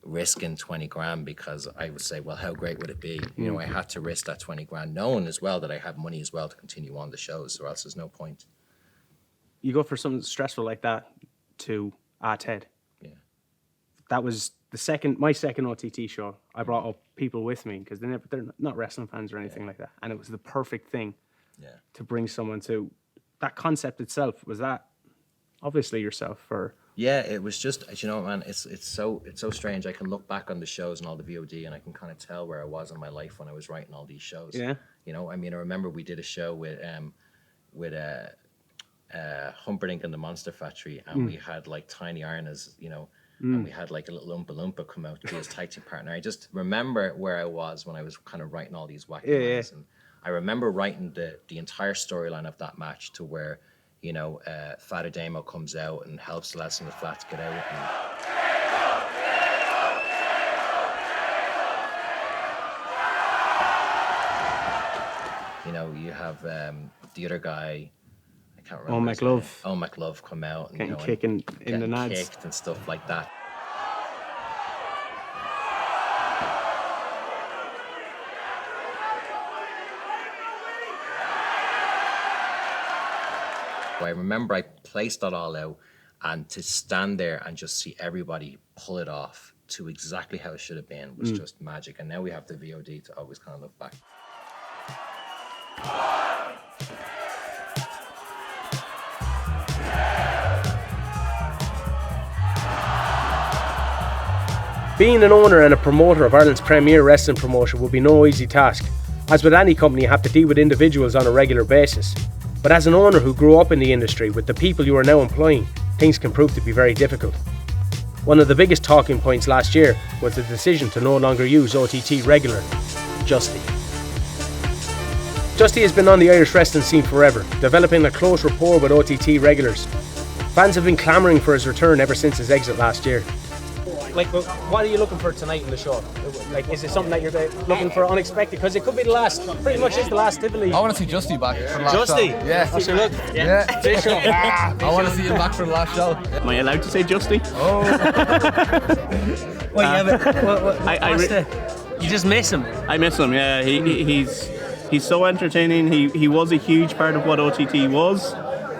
risking 20 grand because I would say, well, how great would it be? I had to risk that 20 grand, knowing as well that I have money as well to continue on the shows, or else there's no point. You go for something stressful like that to Ted. Yeah. That was my second OTT show. I brought up people with me because they're not wrestling fans or anything like that, and it was the perfect thing to bring someone to. That concept itself, was that obviously yourself, or? Yeah, it was just, man, it's so strange. I can look back on the shows and all the VOD, and I can kind of tell where I was in my life when I was writing all these shows. Yeah. I remember we did a show with Humperdinck and the Monster Factory, and we had like Tiny Iron as, and we had like a little Oompa Loompa come out to be his tag team partner. I just remember where I was when I was kind of writing all these wacky lines. And I remember writing the entire storyline of that match to where, Father Damo comes out and helps the lads in the flat to get out. You have the other guy, I can't remember. McLove come out and getting kicking in the nads, kicked and stuff like that. I remember I placed that all out, and to stand there and just see everybody pull it off to exactly how it should have been was just magic. And now we have the VOD to always kind of look back. Being an owner and a promoter of Ireland's premier wrestling promotion will be no easy task. As with any company, you have to deal with individuals on a regular basis. But as an owner who grew up in the industry with the people you are now employing, things can prove to be very difficult. One of the biggest talking points last year was the decision to no longer use OTT regularly, Justy. Justy has been on the Irish wrestling scene forever, developing a close rapport with OTT regulars. Fans have been clamouring for his return ever since his exit last year. What are you looking for tonight in the show? Is it something that you're looking for unexpected? Because it could be pretty much is the last Tivoli. I want to see Justy back for the last show. Yeah. That's your look. Yeah. I want to see him back for the last show. Am I allowed to say Justy? Oh. You just miss him. I miss him, yeah. He's so entertaining. He was a huge part of what OTT was.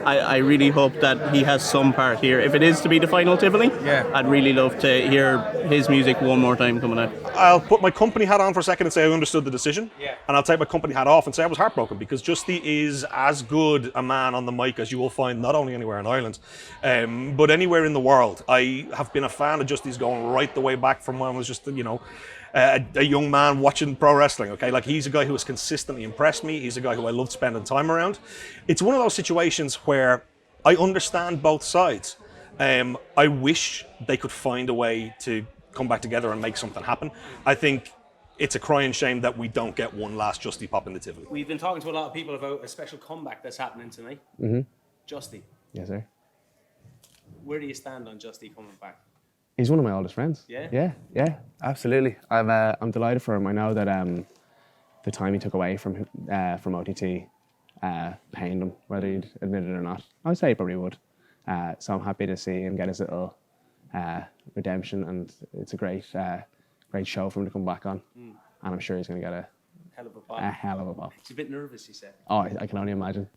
I really hope that he has some part here. If it is to be the final Tivoli, I'd really love to hear his music one more time coming out. I'll put my company hat on for a second and say I understood the decision. And I'll take my company hat off and say I was heartbroken, because Justy is as good a man on the mic as you will find not only anywhere in Ireland, but anywhere in the world. I have been a fan of Justy's going right the way back from when I was just, a young man watching pro wrestling, okay? Like, he's a guy who has consistently impressed me. He's a guy who I loved spending time around. It's one of those situations where I understand both sides. I wish they could find a way to come back together and make something happen. I think it's a crying shame that we don't get one last Justy pop in the Tivoli. We've been talking to a lot of people about a special comeback that's happening tonight. Mm-hmm. Justy, Yes, sir. where do you stand on Justy coming back? He's one of my oldest friends. Yeah? Yeah, absolutely. I'm delighted for him. I know that the time he took away from OTT pained him, whether he'd admit it or not. I would say he probably would. So I'm happy to see him get his little redemption, and it's a great show for him to come back on. And I'm sure he's going to get a Hell of a pop. hell of a pop. He's a bit nervous, he said. Oh, I can only imagine.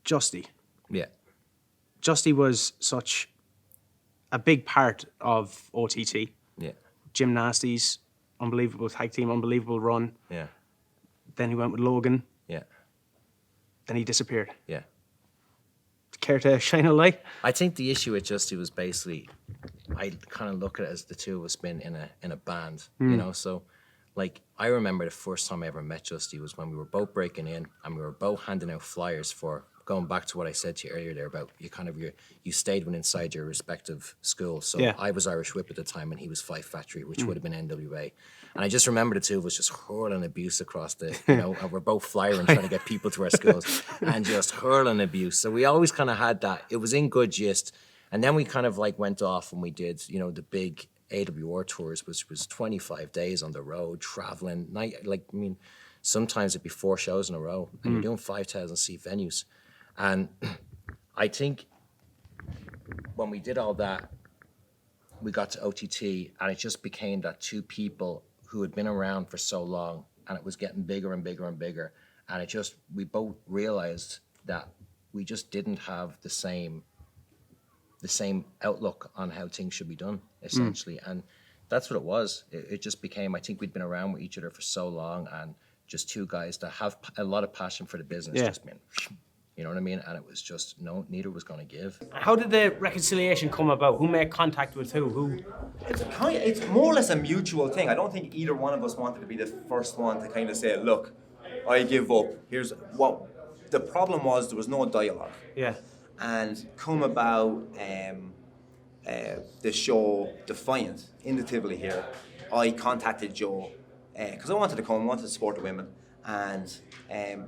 Justy. Yeah. Justy was such a big part of OTT. Yeah. Gymnasties, unbelievable tag team, unbelievable run. Yeah. Then he went with Logan. Yeah. Then he disappeared. Yeah. Care to shine a light? I think the issue with Justy was basically, I kind of look at it as the two of us being in a band, you know. So, like, I remember the first time I ever met Justy was when we were both breaking in and we were both handing out flyers for, going back to what I said to you earlier there about you stayed inside your respective schools. So Yeah. I was Irish Whip at the time and he was Fife Factory, which would have been NWA. And I just remember the two of us just hurling abuse across the, and we're both flyering trying to get people to our schools and just hurling abuse. So we always kind of had that. It was in good gist. And then we kind of like went off and we did, the big AWR tours, which was 25 days on the road, traveling. Sometimes it'd be 4 shows in a row and you're doing 5,000 seat venues. And I think when we did all that, we got to OTT and it just became that two people who had been around for so long and it was getting bigger and bigger and bigger. And we both realized that we just didn't have the same outlook on how things should be done, essentially. And that's what it was. It just became, I think we'd been around with each other for so long and just two guys that have a lot of passion for the business, just been, you know what I mean? And it was just, neither was going to give. How did the reconciliation come about? Who made contact with who? It's more or less a mutual thing. I don't think either one of us wanted to be the first one to kind of say, look, I give up. Here's what the problem was. There was no dialogue. Yeah. And come about the show Defiant in the Tivoli here, I contacted Joe because I wanted to come, wanted to support the women. And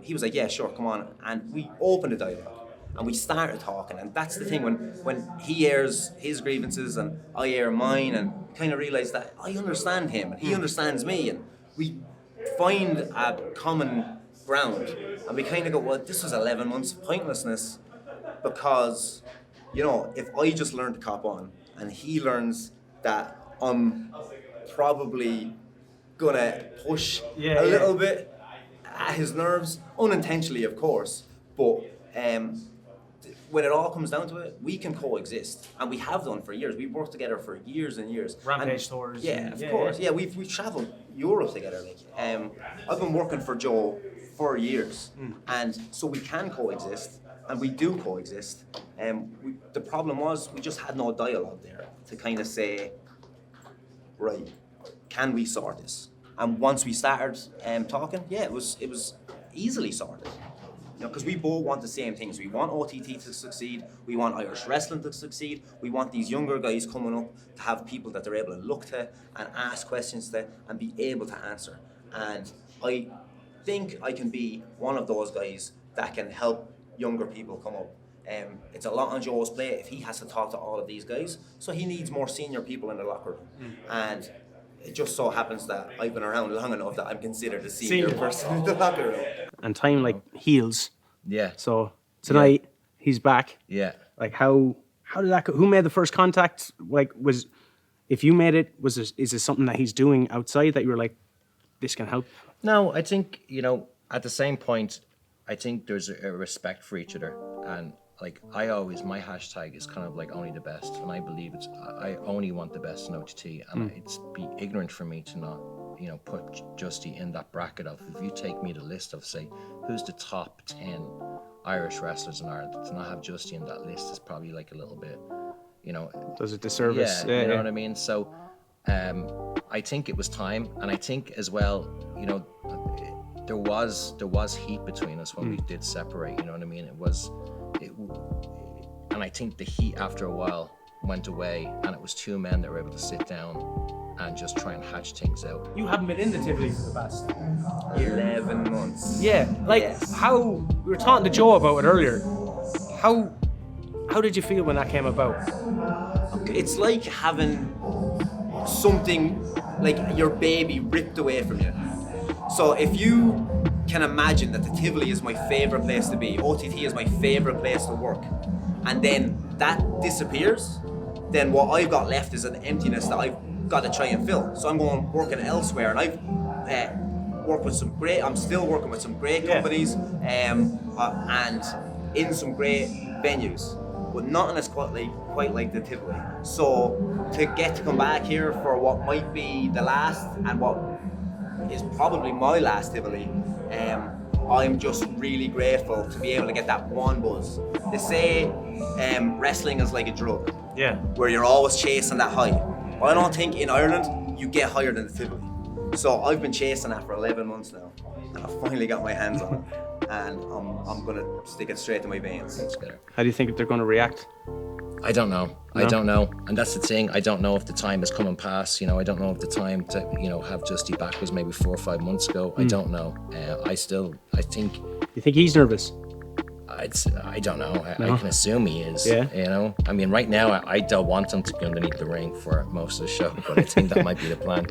he was like, yeah, sure, come on. And we opened a dialogue and we started talking. And that's the thing, when he airs his grievances and I air mine, and kind of realize that I understand him and he understands me. And we find a common ground. And we kind of go, well, this was 11 months of pointlessness because, if I just learn to cop on and he learns that I'm probably going to push a little bit at his nerves, unintentionally, of course, but when it all comes down to it, we can coexist, and we have done for years. We've worked together for years and years. Rampage tours. Yeah, of course. Yeah, we've travelled Europe together. I've been working for Joe for years, and so we can coexist, and we do coexist. The problem was we just had no dialogue there to kind of say, right, can we sort this? And once we started talking, it was easily sorted. Because we both want the same things. We want OTT to succeed. We want Irish wrestling to succeed. We want these younger guys coming up to have people that they're able to look to and ask questions to and be able to answer. And I think I can be one of those guys that can help younger people come up. It's a lot on Joe's plate if he has to talk to all of these guys. So he needs more senior people in the locker room. And it just so happens that I've been around long enough that I'm considered a senior person in the locker room. And time heals. Yeah. So tonight he's back. Yeah. How did that go? Who made the first contact? If you made it, is it something that he's doing outside that you were like, this can help? No, I think, at the same point, I think there's a respect for each other. And like I always, my hashtag is kind of like only the best, and I believe I only want the best in OTT, and it's be ignorant for me to not, you know, put Justy in that bracket of, if you take me the list of, say, who's the top 10 Irish wrestlers in Ireland, to not have Justy in that list is probably like a little bit, you know, does it disservice. Yeah, you know what I mean? So I think it was time, and I think as well, you know, there was heat between us when we did separate, you know what I mean? And I think the heat after a while went away, and it was two men that were able to sit down and just try and hatch things out. You haven't been in the Tivoli for the past 11 months. Yeah, like how we were talking to Joe about it earlier. How did you feel when that came about? It's like having something, like your baby ripped away from you. So if you can imagine that the Tivoli is my favourite place to be, OTT is my favourite place to work, and then that disappears, then what I've got left is an emptiness that I've got to try and fill. So I'm going working elsewhere, and I've worked with I'm still working with some great companies, and in some great venues, but nothing is quite like the Tivoli. So to get to come back here for what might be the last, and what is probably my last Tivoli, I'm just really grateful to be able to get that one buzz. They say wrestling is like a drug, where you're always chasing that high. But I don't think in Ireland you get higher than the Tivoli. So I've been chasing that for 11 months now, and I've finally got my hands on it, and I'm gonna stick it straight to my veins. How do you think they're going to react? I don't know. I don't know. And that's the thing. I don't know if the time is coming past. You know, I don't know if the time to, you know, have Justy back was maybe 4 or 5 months ago. I don't know. I think... You think he's nervous? I don't know. I can assume he is. Yeah. You know? I mean, right now, I don't want him to go underneath the ring for most of the show, but I think that might be the plan.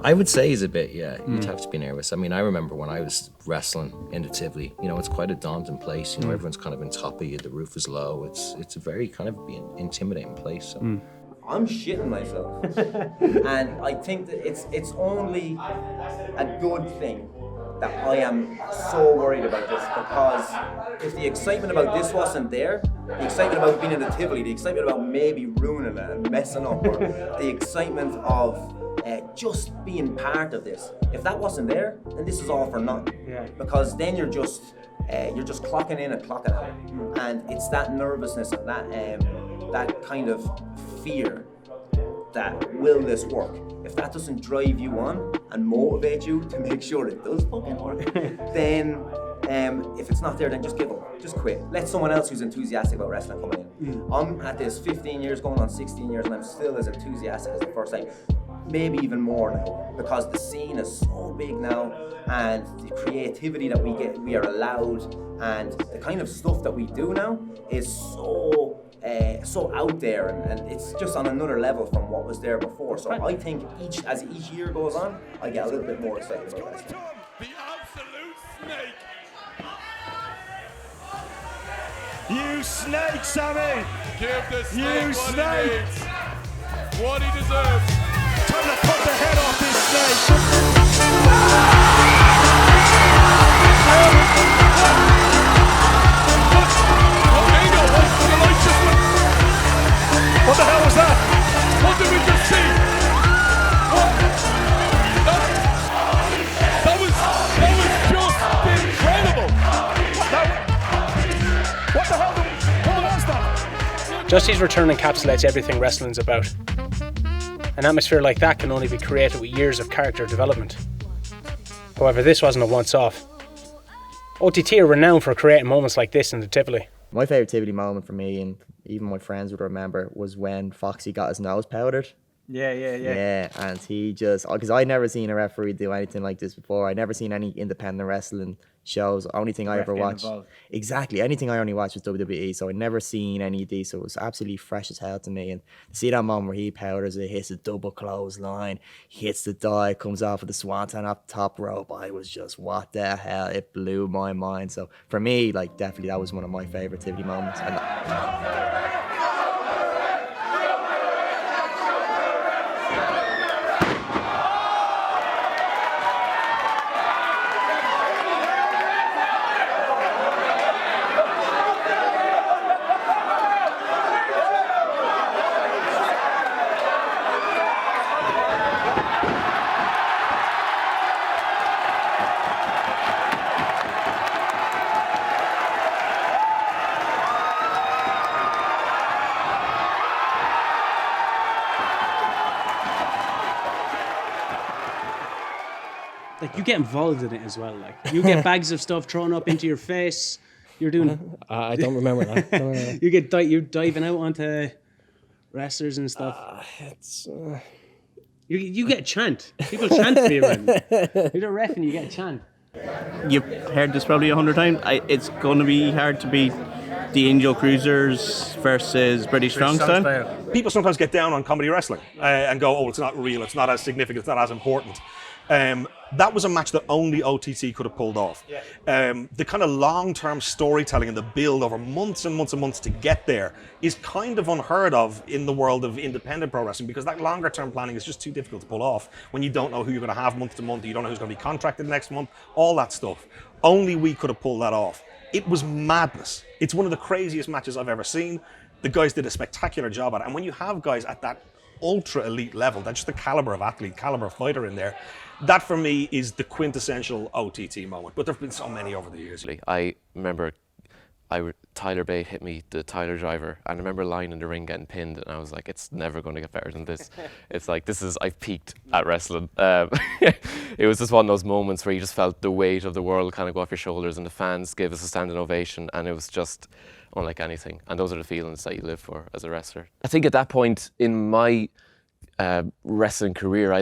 I would say he's a bit, you'd have to be nervous. I mean, I remember when I was wrestling in the Tivoli, you know, it's quite a daunting place. You know, everyone's kind of on top of you, the roof is low. It's a very kind of intimidating place. So. I'm shitting myself. And I think that it's only a good thing that I am so worried about this, because if the excitement about this wasn't there, the excitement about being in the Tivoli, the excitement about maybe ruining it and messing up, or the excitement of just being part of this, if that wasn't there, then this is all for nothing. Because then you're just clocking in and clocking out, and it's that nervousness and that kind of fear that will this work. If that doesn't drive you on and motivate you to make sure it does fucking work, then if it's not there, then just give up, just quit. Let someone else who's enthusiastic about wrestling come in. I'm at this 15 years, going on 16 years, and I'm still as enthusiastic as the first time. Maybe even more now, because the scene is so big now, and the creativity that we are allowed, and the kind of stuff that we do now is so out there, and it's just on another level from what was there before. So I think as each year goes on, I get a little bit more excited about wrestling. The absolute snake. You snake, Sammy! Give the snake you what snake! he needs, what he deserves. Time to cut the head off this snake! What the hell was that? What did we just see? What? That was just incredible! What the hell? What was that? Justy's return encapsulates everything wrestling's about. An atmosphere like that can only be created with years of character development. However, this wasn't a once-off. OTT are renowned for creating moments like this in the Tivoli. My favourite Tivoli moment for me, and even my friends would remember, was when Foxy got his nose powdered. Yeah, and he just, because I'd never seen a referee do anything like this before. I'd never seen any independent wrestling shows. Only thing I ever watched, exactly, anything I only watched was WWE, so I'd never seen any of these, so it was absolutely fresh as hell to me. And to see that moment where he powders it, hits a double clothesline, hits the dive, comes off with the swanton off the top rope, I was just, what the hell, it blew my mind. So for me, like, definitely that was one of my favourite Tivoli moments. like you get involved in it as well. Like you get bags of stuff thrown up into your face. You're doing. I don't remember that. You get you're diving out onto wrestlers and stuff. You get a chant. People chant for you, man. You're the ref and you get a chant. You've heard this probably 100 times. It's going to be hard to beat the Angel Cruisers versus British Strong Style. People sometimes get down on comedy wrestling and go, oh, it's not real, it's not as significant, it's not as important. That was a match that only OTT could have pulled off. The kind of long-term storytelling and the build over months and months and months to get there is kind of unheard of in the world of independent pro wrestling, because that longer-term planning is just too difficult to pull off when you don't know who you're going to have month to month, you don't know who's going to be contracted next month, all that stuff. Only we could have pulled that off. It was madness. It's one of the craziest matches I've ever seen. The guys did a spectacular job at it. And when you have guys at that ultra elite level, that's just the caliber of athlete, caliber of fighter in there, that for me is the quintessential OTT moment. But there have been so many over the years. I remember Tyler Bate hit me, the Tyler driver, and I remember lying in the ring getting pinned, and I was like, it's never going to get better than this. It's like, I've peaked at wrestling. It was just one of those moments where you just felt the weight of the world kind of go off your shoulders, and the fans gave us a standing ovation, and it was just unlike anything. And those are the feelings that you live for as a wrestler. I think at that point in my wrestling career,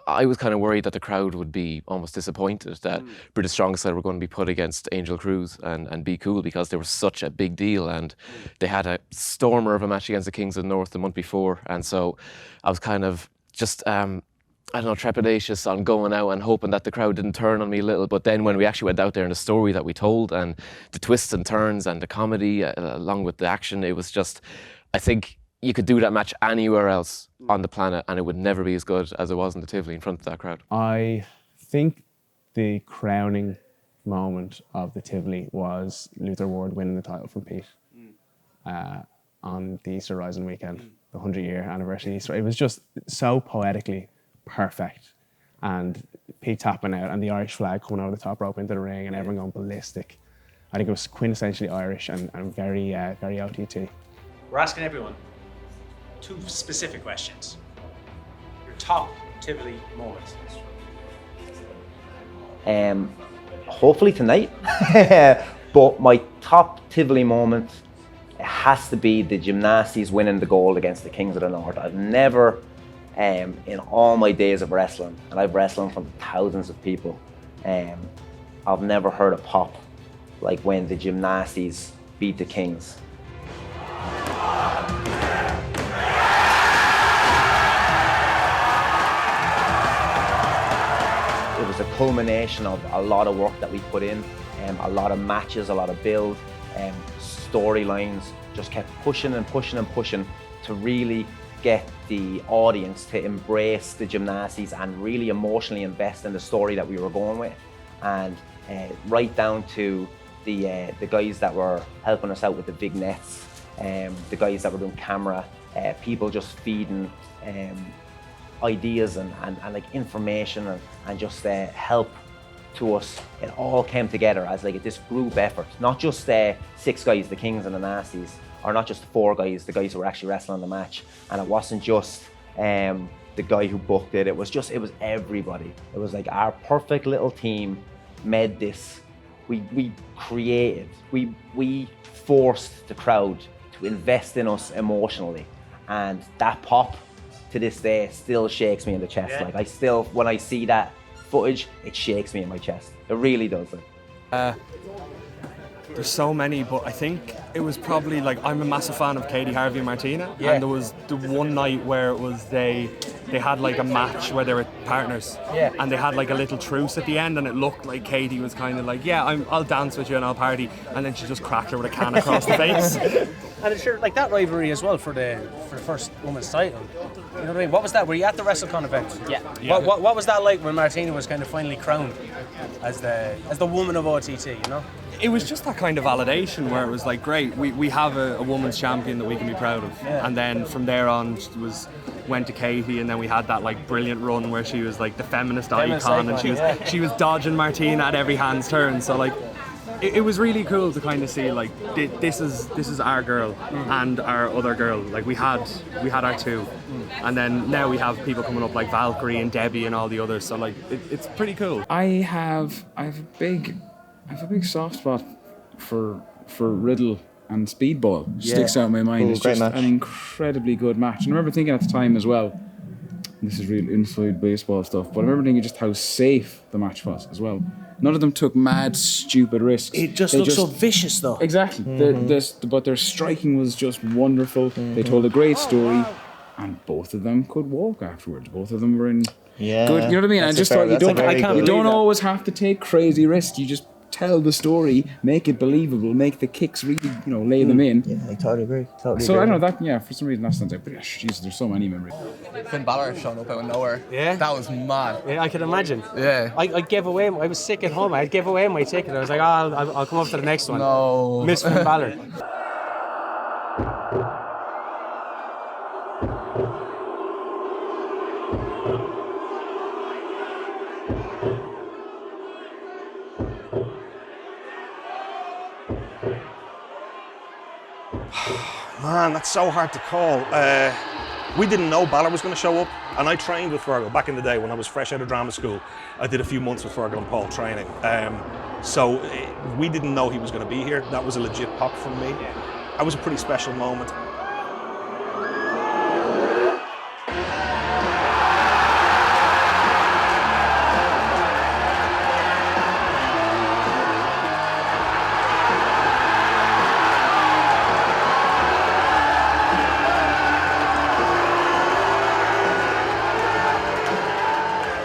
I was kind of worried that the crowd would be almost disappointed that British Strong Style were going to be put against Angel Cruz and Be Cool, because they were such a big deal, and they had a stormer of a match against the Kings of the North the month before, and so I was kind of just trepidatious on going out and hoping that the crowd didn't turn on me a little. But then when we actually went out there and the story that we told and the twists and turns and the comedy along with the action, it was just, I think you could do that match anywhere else on the planet and it would never be as good as it was in the Tivoli in front of that crowd. I think the crowning moment of the Tivoli was Luther Ward winning the title from Pete on the Easter Rising weekend, the 100-year anniversary Easter. It was just so poetically perfect. And Pete tapping out and the Irish flag coming over the top rope into the ring and everyone going ballistic. I think it was quintessentially Irish and very, very OTT. We're asking everyone 2 specific questions. Your top Tivoli moments. Hopefully tonight. But my top Tivoli moment has to be the gymnasties winning the gold against the Kings of the North. I've never, in all my days of wrestling, and I've wrestled in front of thousands of people, I've never heard a pop like when the gymnasties beat the Kings. It was a culmination of a lot of work that we put in, a lot of matches, a lot of build, storylines, just kept pushing and pushing and pushing to really get the audience to embrace the gymnasties and really emotionally invest in the story that we were going with. And right down to the guys that were helping us out with the big nets, the guys that were doing camera, people just feeding ideas and like information and just help to us. It all came together as like this group effort, not just 6 guys, the Kings and the Nasties, or not just 4 guys, the guys who were actually wrestling the match. And it wasn't just the guy who booked it, it was everybody. It was like our perfect little team made this. We created, we forced the crowd to invest in us emotionally. And that pop to this day still shakes me in the chest. Yeah. Like I still, when I see that footage, it shakes me in my chest. It really does. There's so many, but I think it was probably like, I'm a massive fan of Katie, Harvey and Martina. Yeah. And there was the one night where it was they had like a match where they were partners. Yeah. And they had like a little truce at the end and it looked like Katie was kind of like, yeah, I'll dance with you and I'll party. And then she just cracked her with a can across the face. And it's sure like that rivalry as well for the first women's title. You know what I mean? What was that? Were you at the WrestleCon event? Yeah. What was that like when Martina was kind of finally crowned as the woman of OTT, you know? It was just that kind of validation where it was like, great, we have a women's champion that we can be proud of. Yeah. And then from there on went to Katie, and then we had that like brilliant run where she was like the feminist icon and she was dodging Martina at every hand's turn. So like it was really cool to kind of see like this is our girl and our other girl. Like we had our two, and then now we have people coming up like Valkyrie and Debbie and all the others. So like it's pretty cool. I have a big soft spot for Riddle and Speedball. Sticks out in my mind. It's just an incredibly good match. And I remember thinking at the time as well, this is real inside baseball stuff, but I remember thinking just how safe the match was as well. None of them took mad, stupid risks. It just looks so vicious, though. Exactly. But their striking was just wonderful. They told a great story, and both of them could walk afterwards. Both of them were in good. You know what I mean? I just thought you don't always have to take crazy risks. You just tell the story, make it believable, make the kicks really, lay them in. Yeah, I totally agree. So I don't know that. Yeah, for some reason that stands out. But Jesus, there's so many memories. Finn Balor showing up out of nowhere. Yeah, that was mad. Yeah, I can imagine. Yeah, I gave away. I was sick at home. I gave away my ticket. I was like, I'll come up to the next one. No, miss Finn Balor. Man, that's so hard to call. We didn't know Balor was going to show up, and I trained with Fergal back in the day when I was fresh out of drama school. I did a few months with Fergal and Paul training. So we didn't know he was going to be here. That was a legit pop from me. That was a pretty special moment.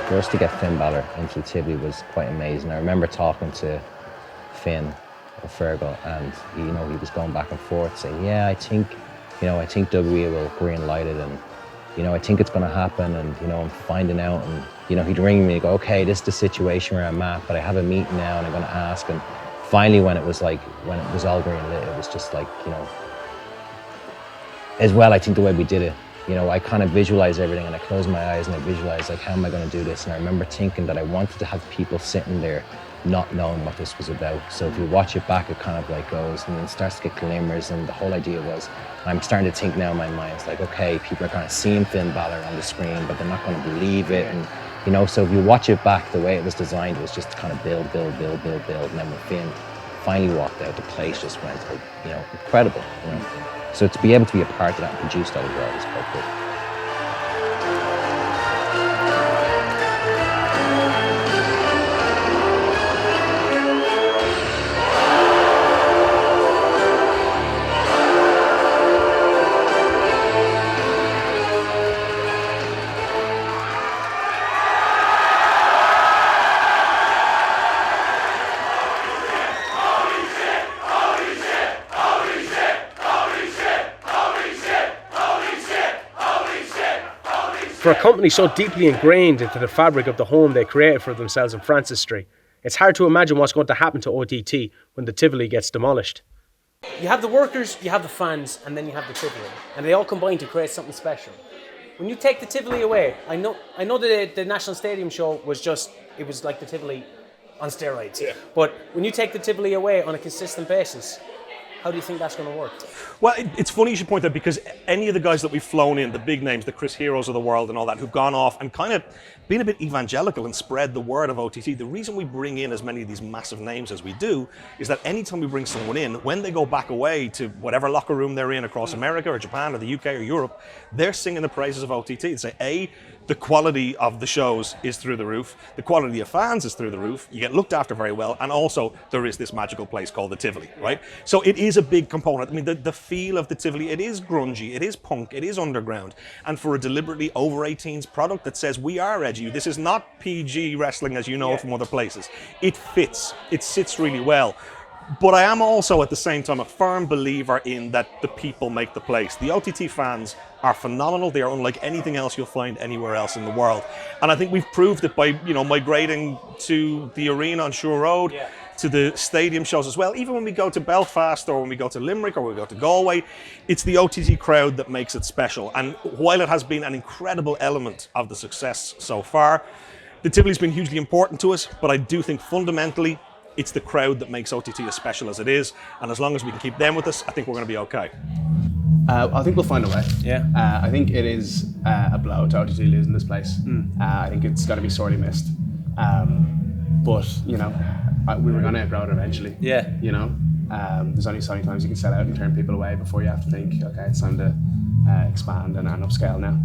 For us to get Finn Balor into Tivoli was quite amazing. I remember talking to Finn or Fergal, and he was going back and forth saying, yeah, I think WWE will green light it, and I think it's going to happen, and I'm finding out, and he'd ring me and go, okay, this is the situation where I'm at, but I have a meeting now and I'm going to ask. And finally when it was all green lit, it was just like, as well, I think the way we did it, I kind of visualized everything, and I closed my eyes and I visualized like, how am I going to do this? And I remember thinking that I wanted to have people sitting there not knowing what this was about. So if you watch it back, it kind of like goes and then starts to get glimmers, and the whole idea was, I'm starting to think now in my mind, it's like, okay, people are kind of seeing Finn Balor on the screen, but they're not going to believe it. And so if you watch it back, the way it was designed was just to kind of build, and then when Finn finally walked out, the place just went like, incredible. So to be able to be a part of that and produce that as well is quite good. For a company so deeply ingrained into the fabric of the home they created for themselves in Francis Street, it's hard to imagine what's going to happen to OTT when the Tivoli gets demolished. You have the workers, you have the fans, and then you have the Tivoli, and they all combine to create something special. When you take the Tivoli away, I know that the National Stadium show was like the Tivoli on steroids. Yeah. But when you take the Tivoli away on a consistent basis, how do you think that's going to work? Well, it's funny you should point that, because any of the guys that we've flown in, the big names, the Chris Heroes of the world and all that, who've gone off and kind of been a bit evangelical and spread the word of OTT, the reason we bring in as many of these massive names as we do is that anytime we bring someone in, when they go back away to whatever locker room they're in across America or Japan or the UK or Europe, they're singing the praises of OTT. They say, A, the quality of the shows is through the roof, the quality of fans is through the roof, you get looked after very well, and also there is this magical place called the Tivoli, right? So it is a big component. I mean, the feel of the Tivoli, it is grungy, it is punk, it is underground, and for a deliberately over 18s product that says we are edgy, this is not PG wrestling as you know from other places, it fits, it sits really well. But I am also at the same time a firm believer in that the people make the place. The OTT fans are phenomenal. They are unlike anything else you'll find anywhere else in the world. And I think we've proved it by, migrating to the arena on Shore Road, to the stadium shows as well. Even when we go to Belfast or when we go to Limerick or we go to Galway, it's the OTT crowd that makes it special. And while it has been an incredible element of the success so far, the Tivoli's been hugely important to us, but I do think fundamentally it's the crowd that makes OTT as special as it is, and as long as we can keep them with us, I think we're going to be okay. I think we'll find a way. Yeah. I think it is a blow to OTT losing this place. I think it's going to be sorely missed. But, you know, we were going to outgrow it eventually. Yeah. You know, there's only so many times you can set out and turn people away before you have to think, okay, it's time to expand and upscale now.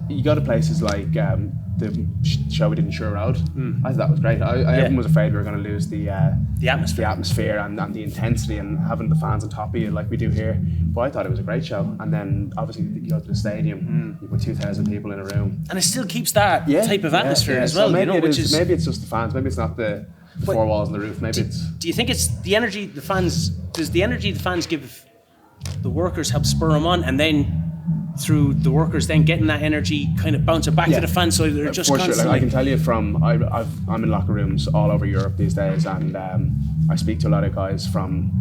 You go to places like the show we did in Sure Road. I thought that was great. Everyone was afraid we were going to lose the atmosphere and the intensity and having the fans on top of you like we do here. But I thought it was a great show. And then obviously you go to the stadium, you put 2,000 people in a room, and it still keeps that type of atmosphere as well. So maybe you know, maybe it's just the fans. Maybe it's not the four walls and the roof. Maybe it's. Do you think it's the energy the fans? Does the energy the fans give the workers help spur them on, and then through the workers then getting that energy kind of bouncing back to the fans, so they're just for constantly. Sure. Like, I can tell you from I'm in locker rooms all over Europe these days, and I speak to a lot of guys from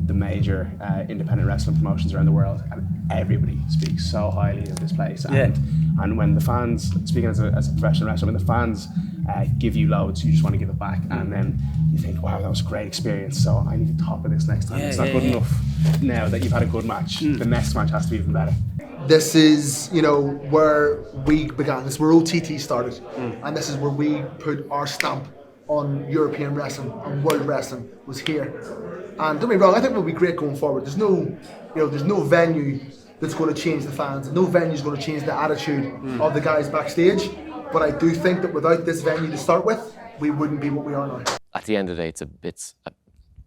the major independent wrestling promotions around the world, and everybody speaks so highly of this place. And when the fans, speaking as a professional wrestler, when the fans give you loads, you just want to give it back, and then you think, wow, that was a great experience, so I need to top of this next time. It's not good enough now that you've had a good match. The next match has to be even better. This is, you know, where we began. This is where OTT started, and this is where we put our stamp on European wrestling, on world wrestling. Was here, and don't get me wrong, I think we'll be great going forward. There's no venue that's going to change the fans. No venue is going to change the attitude of the guys backstage. But I do think that without this venue to start with, we wouldn't be what we are now. At the end of the day, it's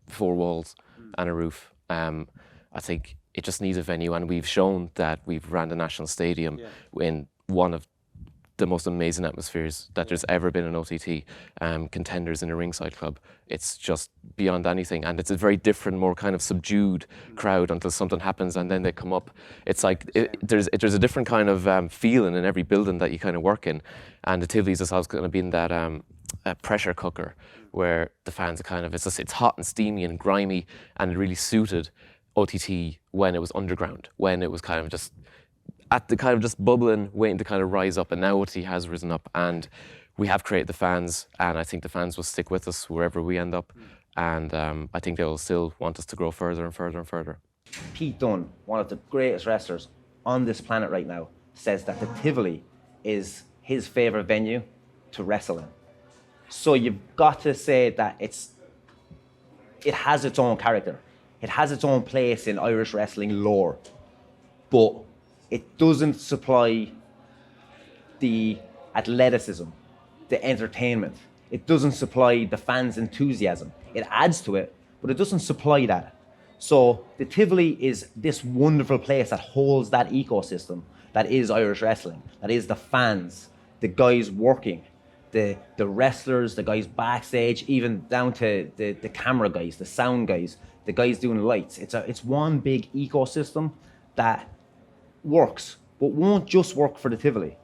four walls and a roof. I think it just needs a venue, and we've shown that we've ran the National Stadium in one of the most amazing atmospheres that there's ever been in OTT. Contenders in a ringside club. It's just beyond anything, and it's a very different, more kind of subdued crowd until something happens, and then they come up. It's like there's a different kind of feeling in every building that you kind of work in, and the Tivoli's is always going to be in that pressure cooker where the fans are kind of it's hot and steamy and grimy, and it really suited OTT when it was underground, when it was kind of just at the kind of just bubbling, waiting to kind of rise up, and now OTT has risen up, and we have created the fans, and I think the fans will stick with us wherever we end up, and I think they will still want us to grow further and further and further. Pete Dunne, one of the greatest wrestlers on this planet right now, says that the Tivoli is his favourite venue to wrestle in. So you've got to say that it has its own character. It has its own place in Irish wrestling lore, but it doesn't supply the athleticism, the entertainment. It doesn't supply the fans' enthusiasm. It adds to it, but it doesn't supply that. So the Tivoli is this wonderful place that holds that ecosystem that is Irish wrestling, that is the fans, the guys working, the wrestlers, the guys backstage, even down to the camera guys, the sound guys, the guys doing lights. It's one big ecosystem that works, but won't just work for the Tivoli.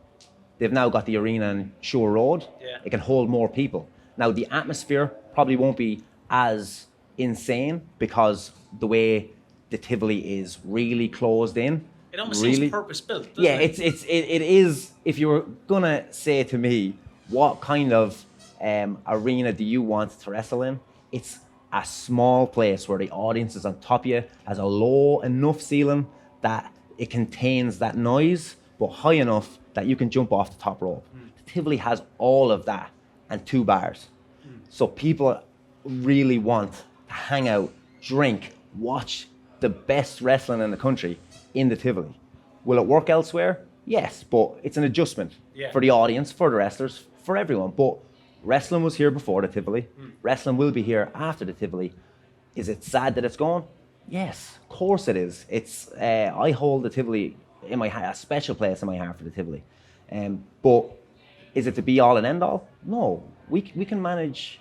They've now got the arena in Sure Road. It can hold more people. Now the atmosphere probably won't be as insane because the way the Tivoli is really closed in. It almost seems purpose-built, doesn't it? it is. If you were gonna say to me, what kind of arena do you want to wrestle in? It's a small place where the audience is on top of you, has a low enough ceiling that it contains that noise, but high enough that you can jump off the top rope. The Tivoli has all of that and 2 bars. So people really want to hang out, drink, watch the best wrestling in the country in the Tivoli. Will it work elsewhere? Yes, but it's an adjustment for the audience, for the wrestlers, for everyone. But wrestling was here before the Tivoli. Wrestling will be here after the Tivoli. Is it sad that it's gone? Yes, of course it is. It's I hold the Tivoli in my heart, a special place in my heart for the Tivoli. But is it the be all and end all? No, we can manage.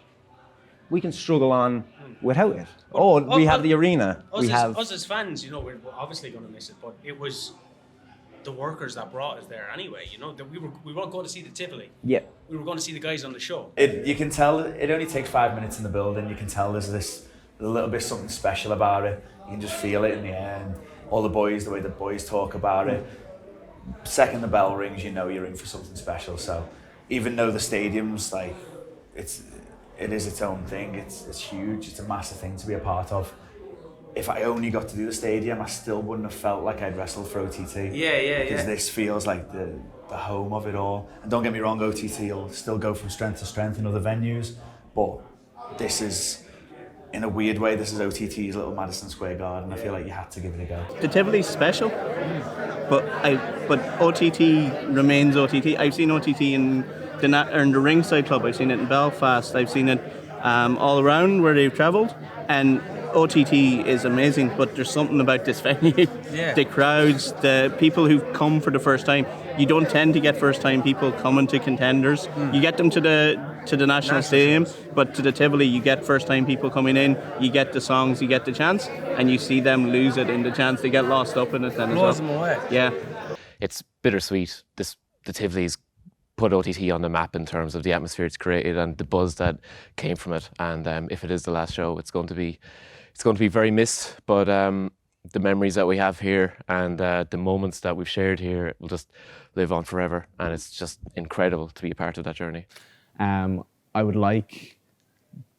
We can struggle on without it. We have the arena. Us as fans, you know, we're obviously going to miss it, but it was the workers that brought us there anyway. You know, that we weren't going to see the Tivoli. Yeah. We were going to see the guys on the show. You can tell it only takes 5 minutes in the building. You can tell there's a little bit something special about it. You can just feel it in the air. And all the way the boys talk about it. Second the bell rings, you know you're in for something special. So even though the stadium's like, it's it is its own thing. It's huge. It's a massive thing to be a part of. If I only got to do the stadium, I still wouldn't have felt like I'd wrestled for OTT. Because this feels like the home of it all. And don't get me wrong, OTT will still go from strength to strength in other venues, but this is, in a weird way, this is OTT's little Madison Square Garden. I feel like you had to give it a go. The Tivoli's special, but OTT remains OTT. I've seen OTT in the Ringside Club. I've seen it in Belfast. I've seen it all around where they've travelled, and OTT is amazing. But there's something about this venue, the crowds, the people who've come for the first time. You don't tend to get first-time people coming to Contenders. You get them to the National Stadium, but to the Tivoli, you get first-time people coming in. You get the songs, you get the chants, and you see them lose it in the chants. They get lost up in it then as well. Blows them away. Yeah, it's bittersweet. The Tivoli's put OTT on the map in terms of the atmosphere it's created and the buzz that came from it. And if it is the last show, it's going to be very missed. But the memories that we have here and the moments that we've shared here will just live on forever, and it's just incredible to be a part of that journey. I would like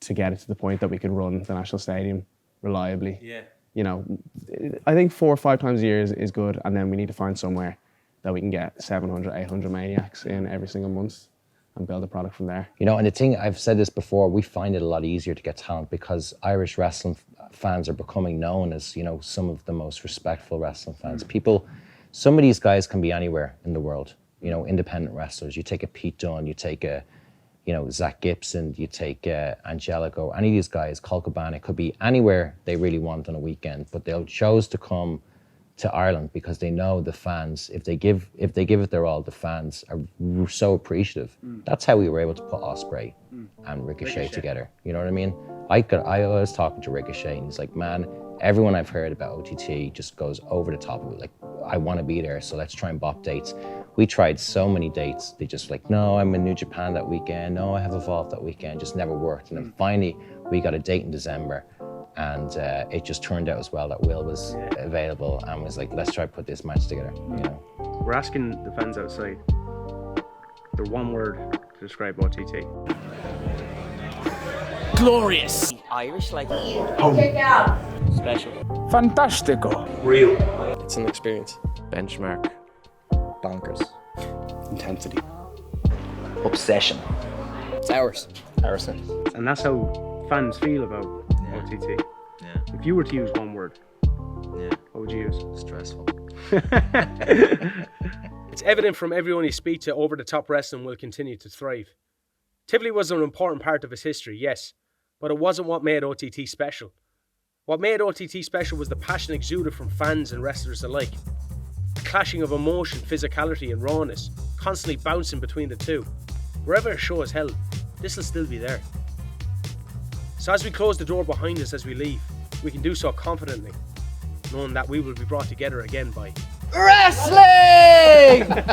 to get it to the point that we can run the National Stadium reliably. Yeah. You know, I think 4 or 5 times a year is good, and then we need to find somewhere that we can get 700, 800 maniacs in every single month and build a product from there. You know, and the thing, I've said this before, we find it a lot easier to get talent because Irish wrestling fans are becoming known as, you know, some of the most respectful wrestling fans. Some of these guys can be anywhere in the world, you know, independent wrestlers. You take a Pete Dunne, you take a, you know, Zach Gibson, you take Angelico, any of these guys, Colt Cabana, it could be anywhere they really want on a weekend, but they'll choose to come to Ireland because they know the fans, if they give it their all, the fans are so appreciative. That's how we were able to put Ospreay and Ricochet together. You know what I mean? I was talking to Ricochet and he's like, man, everyone I've heard about OTT just goes over the top of it. Like, I want to be there, so let's try and bop dates. We tried so many dates. They just like, no, I'm in New Japan that weekend. No, I have Evolve that weekend. Just never worked. And then finally, we got a date in December. And it just turned out as well that Will was available and was like, let's try to put this match together, you know. We're asking the fans outside the one word to describe OTT. Glorious. Irish, like home. Special. Fantastico. Real. It's an experience. Benchmark. Bonkers. Intensity. Obsession. It's ours. And that's how fans feel about OTT. Yeah. If you were to use one word, what would you use? Stressful. It's evident from everyone you speak to, over-the-top wrestling will continue to thrive. Tivoli was an important part of its history, yes, but it wasn't what made OTT special. What made OTT special was the passion exuded from fans and wrestlers alike. A clashing of emotion, physicality and rawness, constantly bouncing between the two. Wherever a show is held, this will still be there. So as we close the door behind us as we leave, we can do so confidently, knowing that we will be brought together again by wrestling!